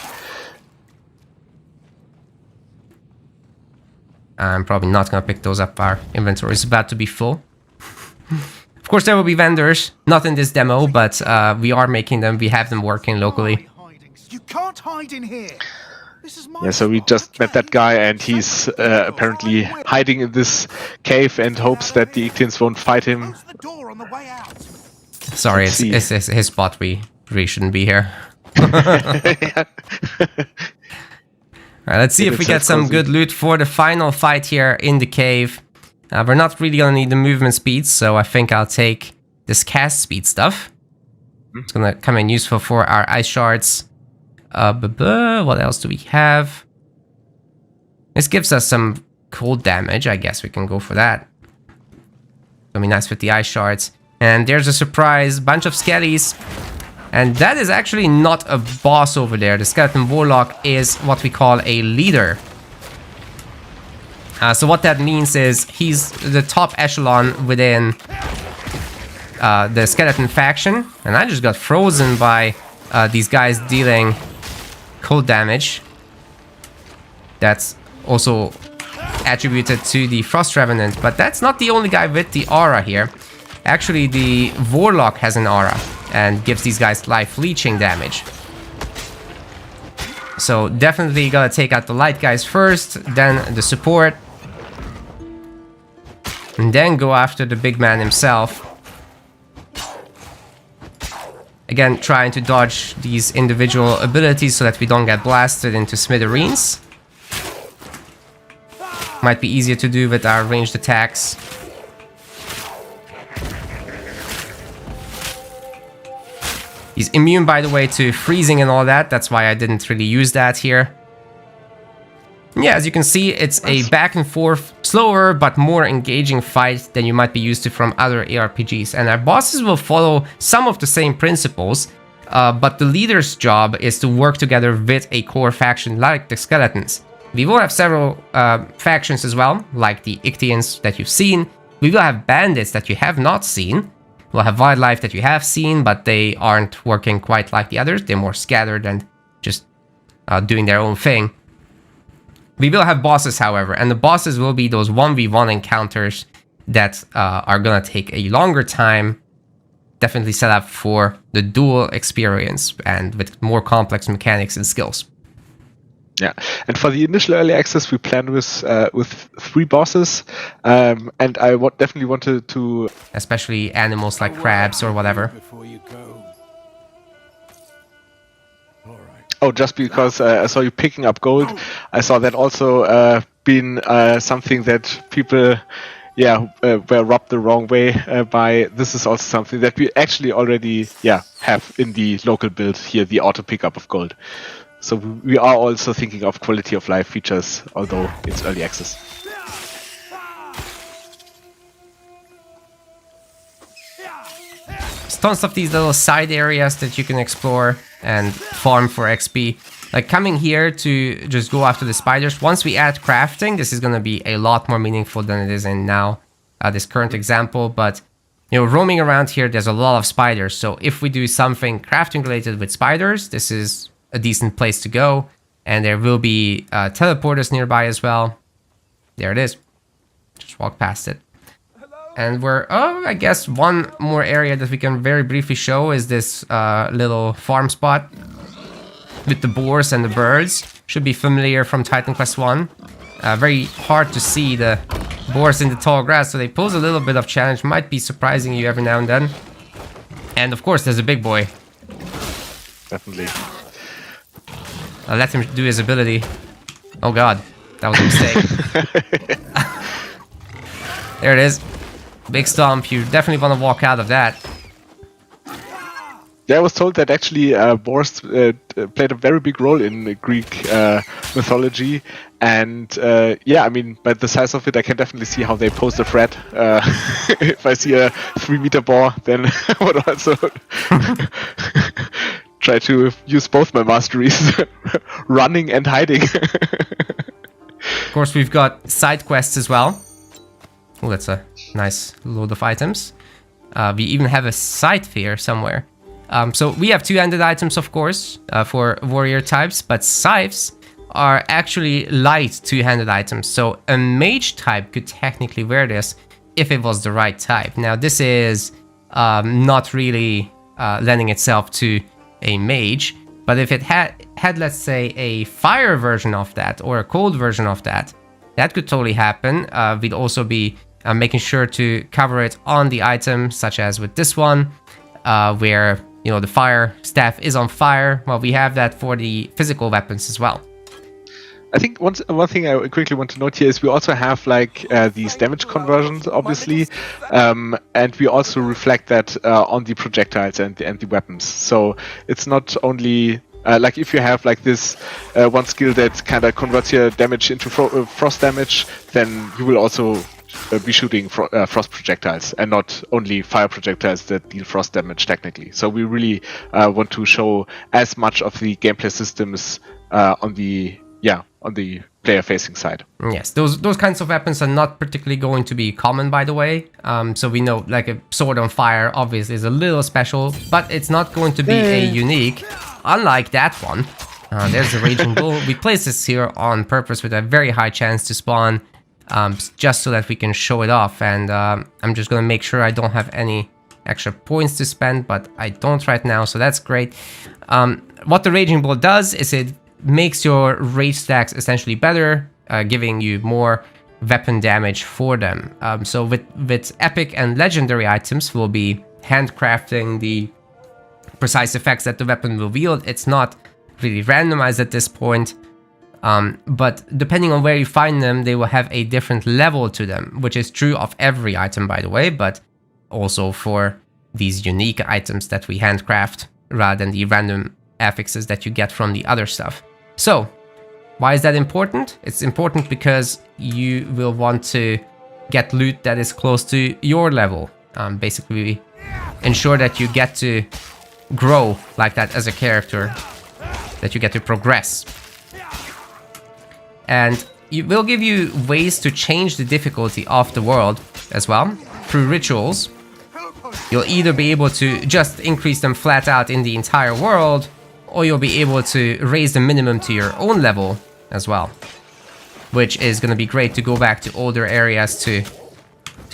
I'm probably not gonna pick those up, our inventory is about to be full. Of course there will be vendors, not in this demo, but we are making them, we have them working locally. You can't hide in here. Yeah, so we just met that guy, and he's apparently hiding in this cave and hopes that the Ictians won't fight him. Sorry, it's his spot. We really shouldn't be here. Alright, let's see if we get some good loot for the final fight here in the cave. We're not really gonna need the movement speed, so I think I'll take this cast speed stuff. It's gonna come in useful for our ice shards. What else do we have? This gives us some cold damage. I guess we can go for that. It'll be nice with the ice shards. And there's a surprise bunch of skellies. And that is actually not a boss over there. The skeleton warlock is what we call a leader. So what that means is he's the top echelon within the skeleton faction. And I just got frozen by these guys dealing cold damage. That's also attributed to the Frost Revenant, but that's not the only guy with the aura here. Actually, the Warlock has an aura and gives these guys life leeching damage. So definitely gotta take out the light guys first, then the support, and then go after the big man himself. Again, trying to dodge these individual abilities so that we don't get blasted into smithereens. Might be easier to do with our ranged attacks. He's immune, by the way, to freezing and all that. That's why I didn't really use that here. Yeah, as you can see, it's a back and forth, slower but more engaging fight than you might be used to from other ARPGs. And our bosses will follow some of the same principles, but the leader's job is to work together with a core faction like the Skeletons. We will have several factions as well, like the Ictians that you've seen. We will have bandits that you have not seen. We'll have wildlife that you have seen, but they aren't working quite like the others. They're more scattered and just doing their own thing. We will have bosses, however, and the bosses will be those 1v1 encounters that are gonna take a longer time. Definitely set up for the duel experience and with more complex mechanics and skills. Yeah, and for the initial early access, we planned with 3 bosses, and I definitely wanted to, especially animals like crabs or whatever. Oh, just because I saw you picking up gold, I saw that also been something that people, were rubbed the wrong way by. This is also something that we actually already, have in the local build here, the auto pickup of gold. So we are also thinking of quality of life features, although it's early access. There's tons of these little side areas that you can explore and farm for XP. Like coming here to just go after the spiders. Once we add crafting, this is going to be a lot more meaningful than it is in now, this current example. But, you know, roaming around here, there's a lot of spiders. So if we do something crafting related with spiders, this is a decent place to go. And there will be teleporters nearby as well. There it is. Just walk past it. And I guess one more area that we can very briefly show is this little farm spot with the boars and the birds. Should be familiar from Titan Quest 1. Very hard to see the boars in the tall grass, so they pose a little bit of challenge. Might be surprising you every now and then. And of course, there's a big boy. Definitely. I'll let him do his ability. Oh god, that was a mistake. There it is. Big stomp. You definitely want to walk out of that. Yeah, I was told that actually boars played a very big role in Greek mythology, and I mean, by the size of it, I can definitely see how they pose a threat. If I see a 3-meter boar, then I would also try to use both my masteries, running and hiding. Of course, we've got side quests as well. Oh, that's a nice load of items. We even have a scythe here somewhere. So we have 2-handed items, of course, for warrior types, but scythes are actually light 2-handed items. So a mage type could technically wear this if it was the right type. Now, this is not really lending itself to a mage. But if it had, let's say, a fire version of that or a cold version of that, that could totally happen. We'd also be making sure to cover it on the item, such as with this one, where, you know, the fire staff is on fire. Well, we have that for the physical weapons as well. I think one thing I quickly want to note here is we also have like these damage conversions, obviously, and we also reflect that on the projectiles and the weapons. So it's not only like if you have like this one skill that kind of converts your damage into frost damage, then you will also be shooting frost projectiles and not only fire projectiles that deal frost damage technically. So we really want to show as much of the gameplay systems on the player-facing side. Yes, those kinds of weapons are not particularly going to be common, by the way. So we know, like, a sword on fire obviously is a little special, but it's not going to be a unique, unlike that one. There's the Raging Bull. We placed this here on purpose with a very high chance to spawn, just so that we can show it off. And I'm just going to make sure I don't have any extra points to spend, but I don't right now, so that's great. What the Raging Bull does is it makes your rage stacks essentially better, giving you more weapon damage for them. So with epic and legendary items, we'll be handcrafting the precise effects that the weapon will wield. It's not really randomized at this point, but depending on where you find them, they will have a different level to them, which is true of every item, by the way, but also for these unique items that we handcraft rather than the random affixes that you get from the other stuff. So, why is that important? It's important because you will want to get loot that is close to your level. Basically, ensure that you get to grow like that as a character, that you get to progress. And it will give you ways to change the difficulty of the world as well, through rituals. You'll either be able to just increase them flat out in the entire world, or you'll be able to raise the minimum to your own level as well, which is going to be great to go back to older areas to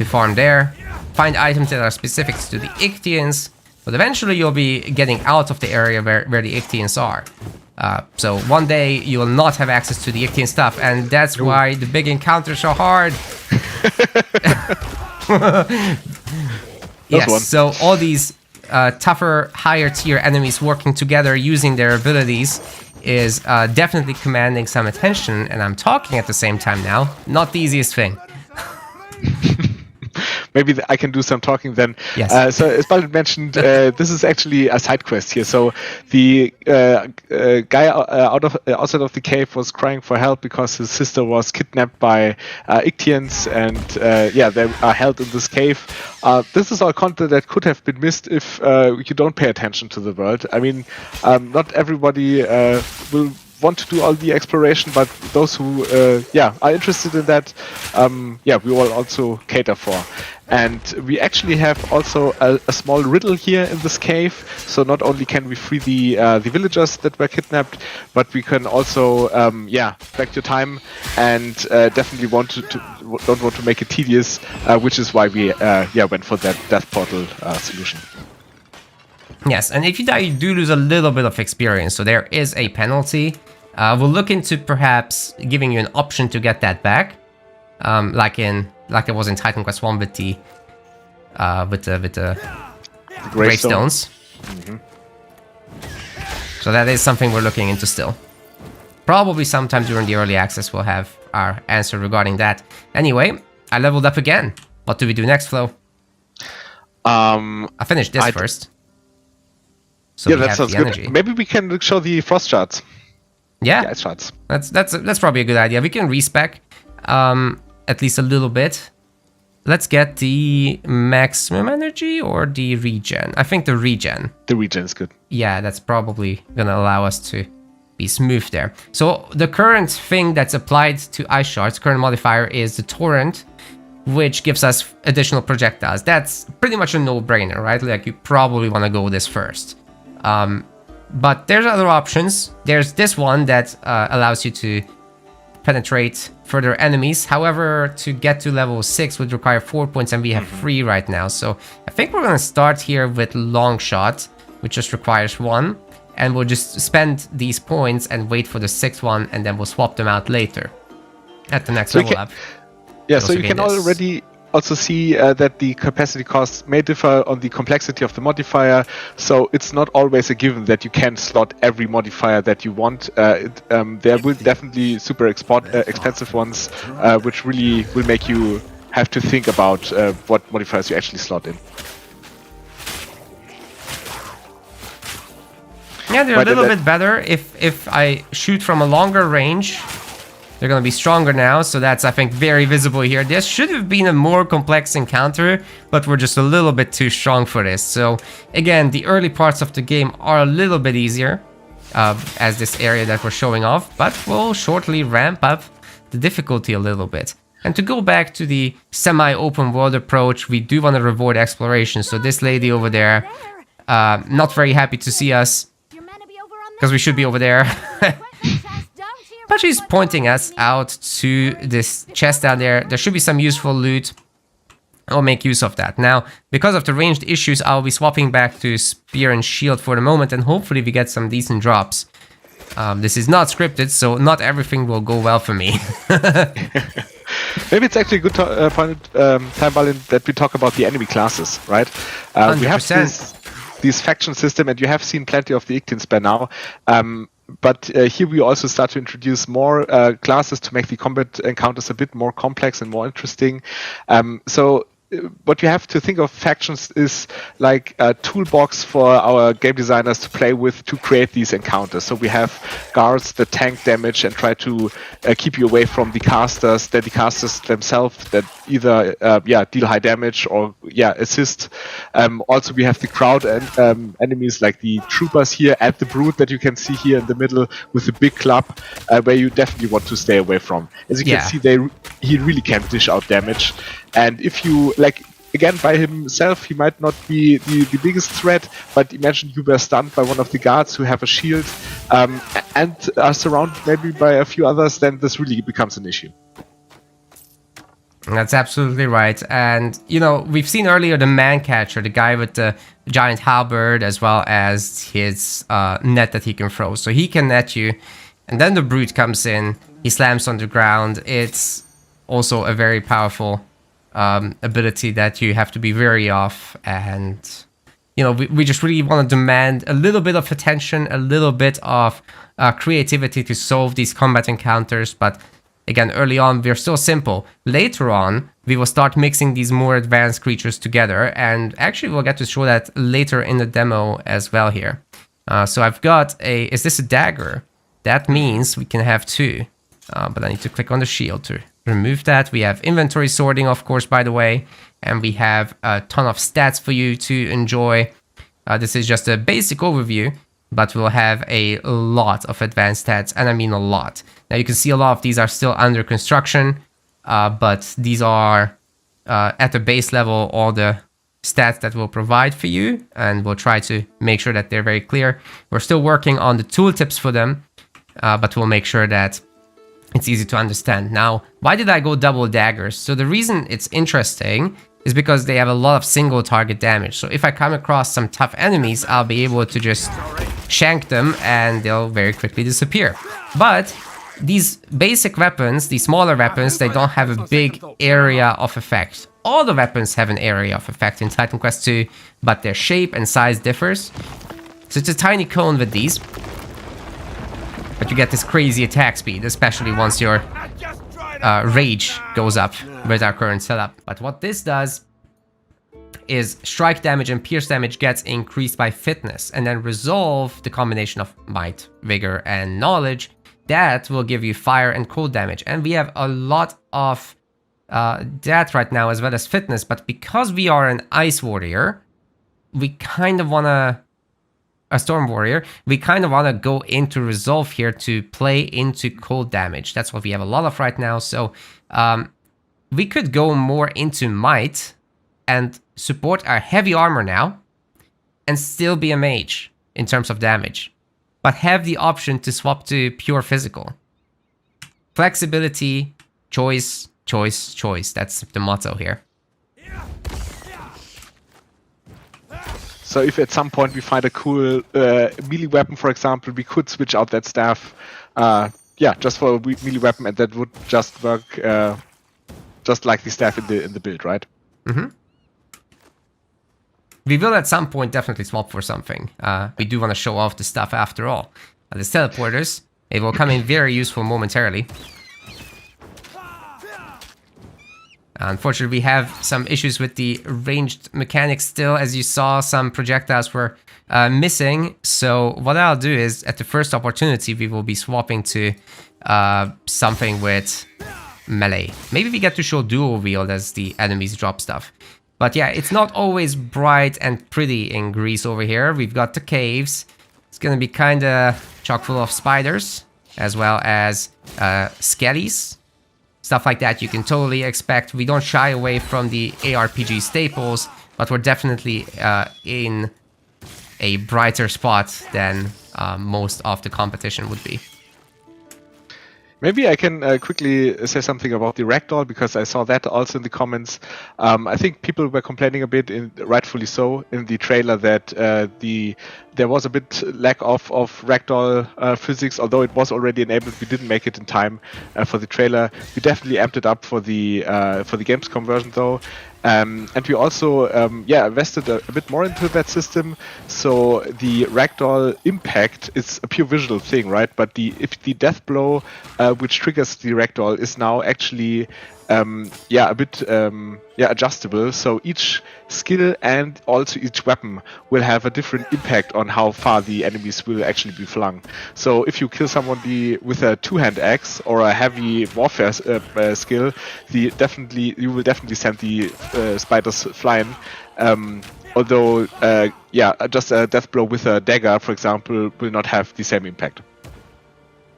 farm there, find items that are specific to the Ichthyians, but eventually you'll be getting out of the area where the Ichthyians are. So one day you will not have access to the Ichthyian stuff, and that's why the big encounters are hard. Yes, so all these tougher, higher tier enemies working together using their abilities is definitely commanding some attention, and I'm talking at the same time now. Not the easiest thing. Maybe I can do some talking then. Yes. So as Baldur mentioned, this is actually a side quest here. So the guy outside of the cave was crying for help because his sister was kidnapped by Ichthyians, and they are held in this cave. This is all content that could have been missed if you don't pay attention to the world. I mean, not everybody will want to do all the exploration, but those who are interested in that, we will also cater for. And we actually have also a small riddle here in this cave. So not only can we free the villagers that were kidnapped, but we can also back your time, and definitely don't want to make it tedious, which is why we went for that death portal solution. Yes, and if you die, you do lose a little bit of experience, so there is a penalty. We'll look into perhaps giving you an option to get that back, like it was in Titan Quest 1 with the gravestones. Mm-hmm. So that is something we're looking into still. Probably sometime during the early access we'll have our answer regarding that. Anyway, I leveled up again. What do we do next, Flo? I finished this first. So that sounds good. Maybe we can show the frost shards. Yeah, ice shards. That's probably a good idea. We can respec at least a little bit. Let's get the maximum energy or the regen. I think the regen. The regen is good. Yeah, that's probably gonna allow us to be smooth there. So the current thing that's applied to ice shards, current modifier, is the torrent, which gives us additional projectiles. That's pretty much a no-brainer, right? Like, you probably want to go this first. But there's other options. There's this one that allows you to penetrate further enemies. However, to get to level 6 would require 4 points, and we have 3 right now. So I think we're going to start here with long shot, which just requires 1. and we'll just spend these points and wait for the 6th one, and then we'll swap them out later at the next level up. Yeah, so you can already also see that the capacity costs may differ on the complexity of the modifier, so it's not always a given that you can slot every modifier that you want. There will definitely super expensive ones, which really will make you have to think about what modifiers you actually slot in. Yeah, they're a little bit better. If I shoot from a longer range, they're going to be stronger now, so that's, I think, very visible here. This should have been a more complex encounter, but we're just a little bit too strong for this. So, again, the early parts of the game are a little bit easier, as this area that we're showing off, but we'll shortly ramp up the difficulty a little bit. And to go back to the semi-open world approach, we do want to reward exploration. So this lady over there, not very happy to see us, because we should be over there. But she's pointing us out to this chest down there. There should be some useful loot. I'll make use of that. Now, because of the ranged issues, I'll be swapping back to spear and shield for the moment, and hopefully we get some decent drops. This is not scripted, so not everything will go well for me. Maybe it's actually a good point, Valin, that we talk about the enemy classes, right? We have this faction system, and you have seen plenty of the Ictins by now. But here we also start to introduce more classes to make the combat encounters a bit more complex and more interesting. So what you have to think of factions is like a toolbox for our game designers to play with to create these encounters. So we have guards that tank damage and try to keep you away from the casters. Then the casters themselves that either deal high damage or assist. Also we have the crowd and enemies like the troopers here and the brute that you can see here in the middle with the big club, where you definitely want to stay away from. As you can see, he really can dish out damage. And if you, again, by himself, he might not be the biggest threat, but imagine you were stunned by one of the guards who have a shield and are surrounded maybe by a few others, then this really becomes an issue. That's absolutely right. And, you know, we've seen earlier the man catcher, the guy with the giant halberd, as well as his net that he can throw. So he can net you, and then the brute comes in, he slams on the ground. It's also a very powerful ability that you have to be wary of, and you know, we just really want to demand a little bit of attention, a little bit of creativity to solve these combat encounters. But again, early on we're still simple. Later on we will start mixing these more advanced creatures together, and actually we'll get to show that later in the demo as well here. So I've got is this a dagger? That means we can have two, but I need to click on the shield to remove that. We have inventory sorting, of course, by the way, and we have a ton of stats for you to enjoy. This is just a basic overview, but we'll have a lot of advanced stats, and I mean a lot. Now you can see a lot of these are still under construction, but these are at the base level all the stats that we'll provide for you, and we'll try to make sure that they're very clear. We're still working on the tooltips for them, but we'll make sure that it's easy to understand. Now, why did I go double daggers? So the reason it's interesting is because they have a lot of single target damage. So if I come across some tough enemies, I'll be able to just shank them and they'll very quickly disappear. But these basic weapons, these smaller weapons, they don't have a big area of effect. All the weapons have an area of effect in Titan Quest 2, but their shape and size differs. So it's a tiny cone with these, but you get this crazy attack speed, especially once your rage goes up with our current setup. But what this does is strike damage and pierce damage gets increased by fitness, and then resolve, the combination of might, vigor, and knowledge, that will give you fire and cold damage. And we have a lot of that right now, as well as fitness, but because we are an ice warrior, we kind of want to a storm warrior, we kind of want to go into resolve here to play into cold damage. That's what we have a lot of right now. So we could go more into might and support our heavy armor now and still be a mage in terms of damage, but have the option to swap to pure physical. Flexibility, choice, choice, choice. That's the motto here. So if at some point we find a cool melee weapon, for example, we could switch out that staff, just for a melee weapon, and that would just work just like the staff in the build, right? Mm-hmm. We will at some point definitely swap for something. We do want to show off the stuff after all. The teleporters, it will come in very useful momentarily. Unfortunately, we have some issues with the ranged mechanics still. As you saw, some projectiles were missing. So what I'll do is, at the first opportunity, we will be swapping to something with melee. Maybe we get to show dual wield as the enemies drop stuff. But yeah, it's not always bright and pretty in Greece over here. We've got the caves. It's gonna be kinda chock full of spiders, as well as skellies. Stuff like that you can totally expect. We don't shy away from the ARPG staples, but we're definitely in a brighter spot than most of the competition would be. Maybe I can quickly say something about the ragdoll, because I saw that also in the comments. I think people were complaining a bit, rightfully so, in the trailer that there was a bit lack of ragdoll physics, although it was already enabled. We didn't make it in time for the trailer. We definitely amped it up for the games conversion though. And we also invested a bit more into that system. So the ragdoll impact is a pure visual thing, right? But if the death blow which triggers the ragdoll is now actually a bit adjustable. So each skill and also each weapon will have a different impact on how far the enemies will actually be flung. So if you kill somebody with a two-hand axe or a heavy warfare skill, you will definitely send the spiders flying. Although, just a death blow with a dagger, for example, will not have the same impact.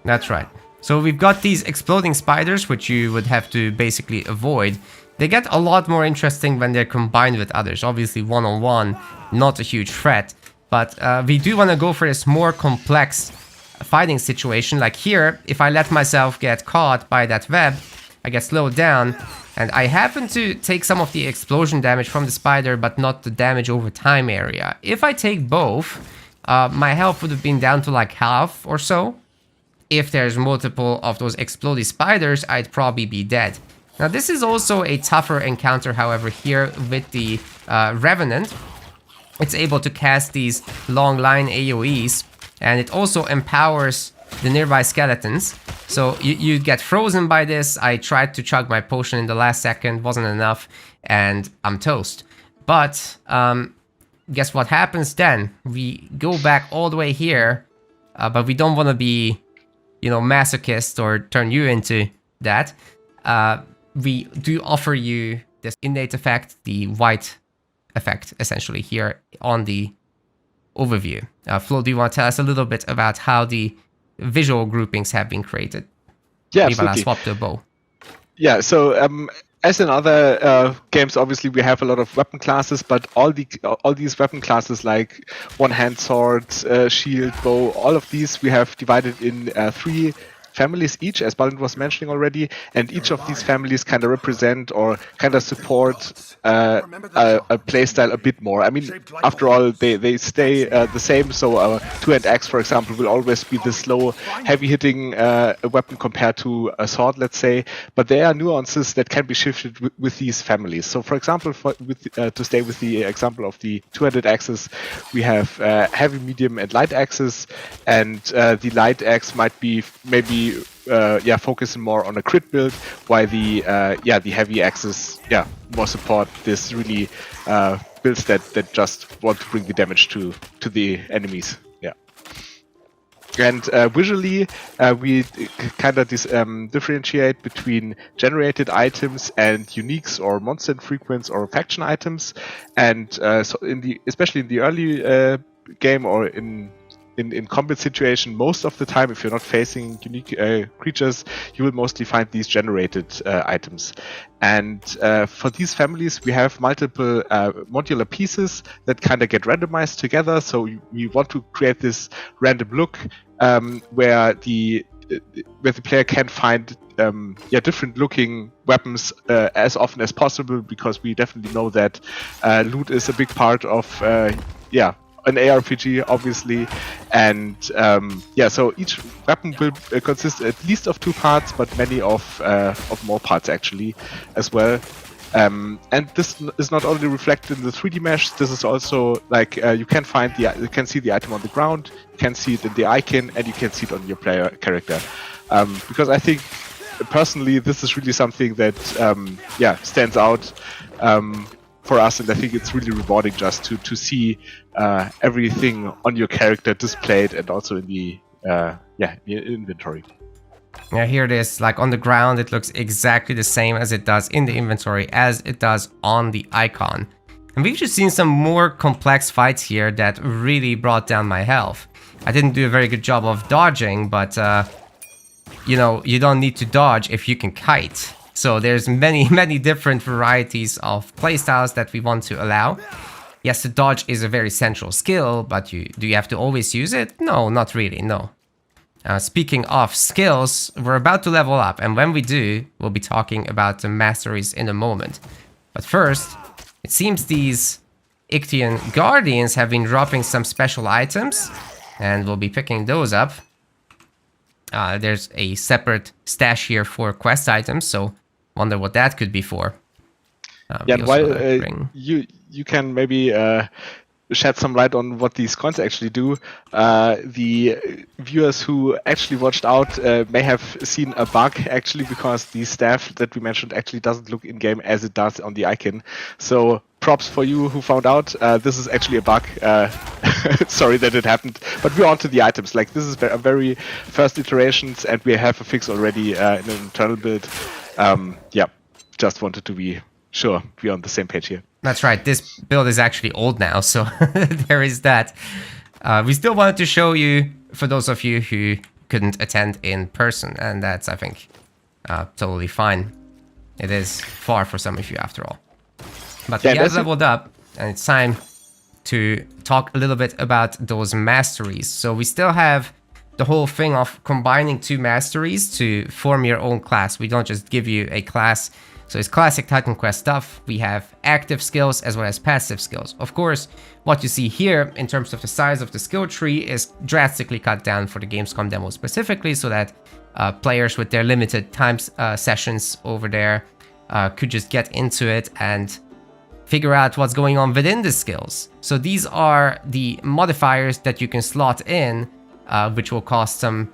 That's right. So we've got these exploding spiders, which you would have to basically avoid. They get a lot more interesting when they're combined with others. Obviously, one-on-one, not a huge threat. But we do want to go for this more complex fighting situation. Like here, if I let myself get caught by that web, I get slowed down. And I happen to take some of the explosion damage from the spider, but not the damage over time area. If I take both, my health would have been down to like half or so. If there's multiple of those exploding spiders, I'd probably be dead. Now this is also a tougher encounter, however, here with the Revenant. It's able to cast these long line AoEs, and it also empowers the nearby skeletons. So you get frozen by this. I tried to chug my potion in the last second, wasn't enough, and I'm toast. But guess what happens then? We go back all the way here, but we don't want to be, masochist or turn you into that. We do offer you this innate effect, the white effect, essentially, here on the overview. Flo, do you want to tell us a little bit about how the visual groupings have been created? Yeah, Maybe I'll absolutely. swap to a bow. Yeah, so as in other games, obviously we have a lot of weapon classes, but all these weapon classes like one-hand swords, shield, bow, all of these we have divided in 3 families each, as Balin was mentioning already, and each of these families kind of represent or kind of support a playstyle a bit more. I mean, after all, they stay the same, so a two-hand axe, for example, will always be the slow, heavy-hitting weapon compared to a sword, let's say, but there are nuances that can be shifted with these families. So, for example, to stay with the example of the two-handed axes, we have heavy, medium, and light axes, and the light axe might be maybe focusing more on a crit build, while the heavy axes more support this really builds that just want to bring the damage to the enemies. And visually, we kind of differentiate between generated items and uniques or monster infrequents or faction items. And so especially in the early game or in combat situation, most of the time, if you're not facing unique creatures, you will mostly find these generated items. And for these families, we have multiple modular pieces that kind of get randomized together. So we want to create this random look where the player can find different looking weapons as often as possible, because we definitely know that loot is a big part of yeah, an ARPG, obviously, and yeah, so each weapon will consist at least of 2 parts, but many of more parts actually as well. And this is not only reflected in the 3D mesh. This is also like you can see the item on the ground, you can see it in the icon, and you can see it on your player character. Because I think personally this is really something that stands out for us, and I think it's really rewarding just to see everything on your character displayed and also in the inventory. Yeah, here it is. Like on the ground, it looks exactly the same as it does in the inventory, as it does on the icon. And we've just seen some more complex fights here that really brought down my health. I didn't do a very good job of dodging, but you know, you don't need to dodge if you can kite. So there's many different varieties of playstyles that we want to allow. Yes, the dodge is a very central skill, but do you have to always use it? No, not really, no. Speaking of skills, we're about to level up, and when we do, we'll be talking about the masteries in a moment. But first, it seems these Ichthian Guardians have been dropping some special items, and we'll be picking those up. There's a separate stash here for quest items, so wonder what that could be for. Yeah, while you can maybe shed some light on what these cons actually do. The viewers who actually watched out may have seen a bug actually, because the staff that we mentioned actually doesn't look in game as it does on the icon. So props for you who found out. This is actually a bug. Sorry that it happened, but we're on to the items. Like, this is a very first iterations, and we have a fix already in an internal build. Yeah, just wanted to be sure we're on the same page here. That's right, this build is actually old now, so there is that. We still wanted to show you, for those of you who couldn't attend in person, and that's, I think, totally fine. It is far for some of you, after all. But yeah, we have leveled up, and it's time to talk a little bit about those masteries. So we still have the whole thing of combining 2 masteries to form your own class. We don't just give you a class. So it's classic Titan Quest stuff. We have active skills as well as passive skills. Of course, what you see here in terms of the size of the skill tree is drastically cut down for the Gamescom demo specifically, so that players with their limited time sessions over there could just get into it and figure out what's going on within the skills. So these are the modifiers that you can slot in, which will cost some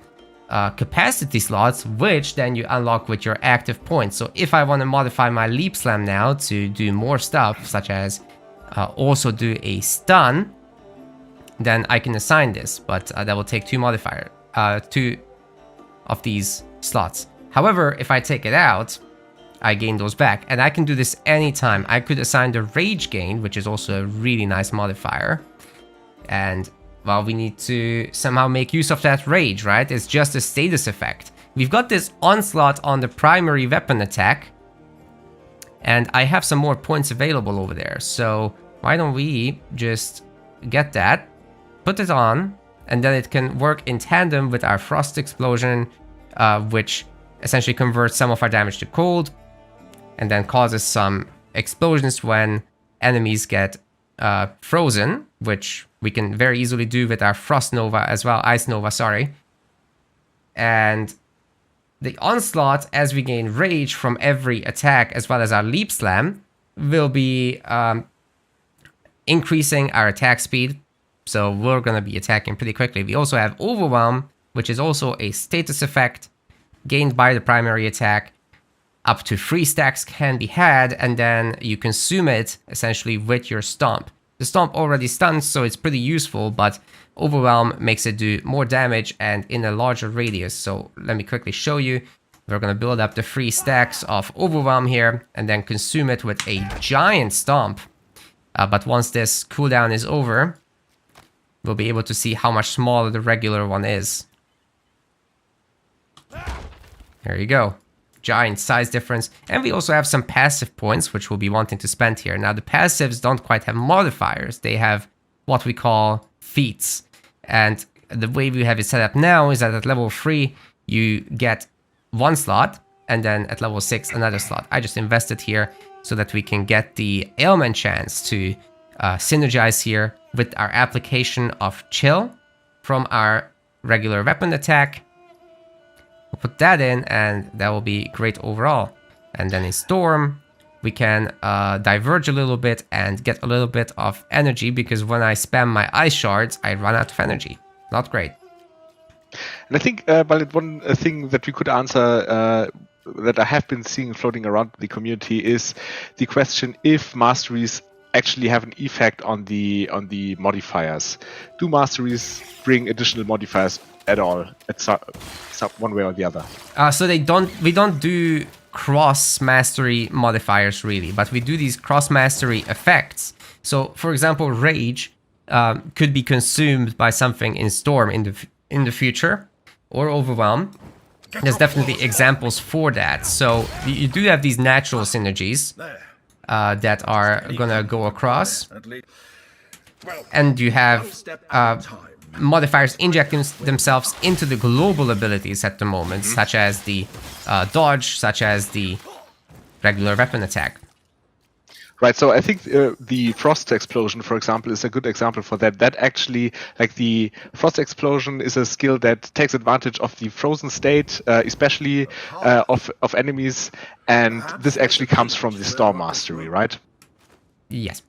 capacity slots, which then you unlock with your active points. So if I want to modify my leap slam now to do more stuff, such as also do a stun, then I can assign this, but that will take 2 of these slots. However, if I take it out, I gain those back, and I can do this anytime. I could assign the rage gain, which is also a really nice modifier, and well, we need to somehow make use of that rage, right? It's just a status effect. We've got this onslaught on the primary weapon attack, and I have some more points available over there. So why don't we just get that, put it on, and then it can work in tandem with our frost explosion, which essentially converts some of our damage to cold, and then causes some explosions when enemies get frozen, which we can very easily do with our Frost Nova as well, Ice Nova, sorry. And the onslaught, as we gain rage from every attack, as well as our leap slam, will be increasing our attack speed. So we're going to be attacking pretty quickly. We also have overwhelm, which is also a status effect gained by the primary attack. Up to 3 stacks can be had, and then you consume it essentially with your stomp. The stomp already stuns, so it's pretty useful, but overwhelm makes it do more damage and in a larger radius. So let me quickly show you. We're going to build up the 3 stacks of overwhelm here, and then consume it with a giant stomp. But once this cooldown is over, we'll be able to see how much smaller the regular one is. There you go. Giant size difference. And we also have some passive points, which we'll be wanting to spend here. Now, the passives don't quite have modifiers. They have what we call feats. And the way we have it set up now is that at level 3, you get 1 slot, and then at level 6, another slot. I just invested here so that we can get the ailment chance to synergize here with our application of chill from our regular weapon attack. We'll put that in, and that will be great overall. And then in Storm, we can diverge a little bit and get a little bit of energy, because when I spam my ice shards, I run out of energy. Not great. And I think, one thing that we could answer that I have been seeing floating around the community is the question if masteries actually have an effect on the modifiers. Do masteries bring additional modifiers at all, at one way or the other? So we don't do cross mastery modifiers really, but we do these cross mastery effects. So, for example, Rage could be consumed by something in Storm in the future, or Overwhelm. There's definitely examples for that. So you do have these natural synergies that are gonna go across, and you have modifiers injecting themselves into the global abilities at the moment, such as the dodge, such as the regular weapon attack. Right, so I think the Frost Explosion, for example, is a good example for that. That actually, like the Frost Explosion is a skill that takes advantage of the frozen state, especially of enemies, and this actually comes from the Storm Mastery, right? Yes.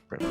Right.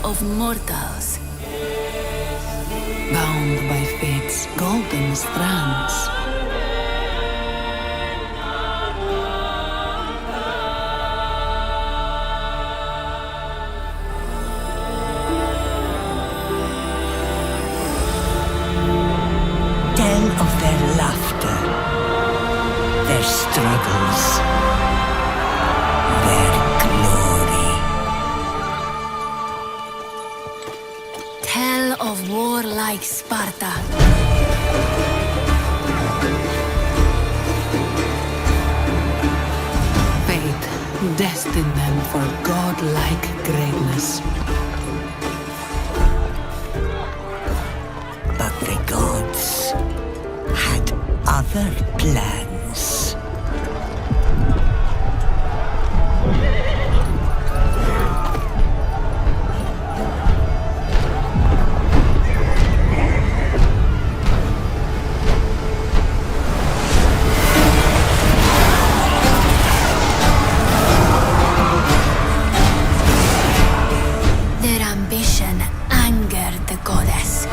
Of mortals, bound by fate's golden strands. tell of their laughter, their struggles, their glory. Tell of warlike Sparta. Fate destined them for godlike greatness. But the gods had other plans. Their ambition angered the goddess.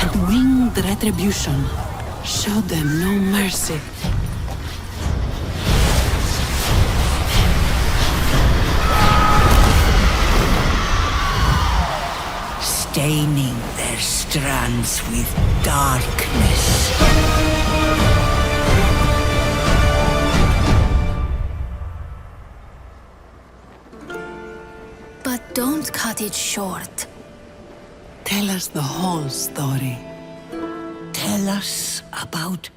And winged Retribution showed them no mercy. Staining their strands with darkness. But don't cut it short. Tell us the whole story. Tell us about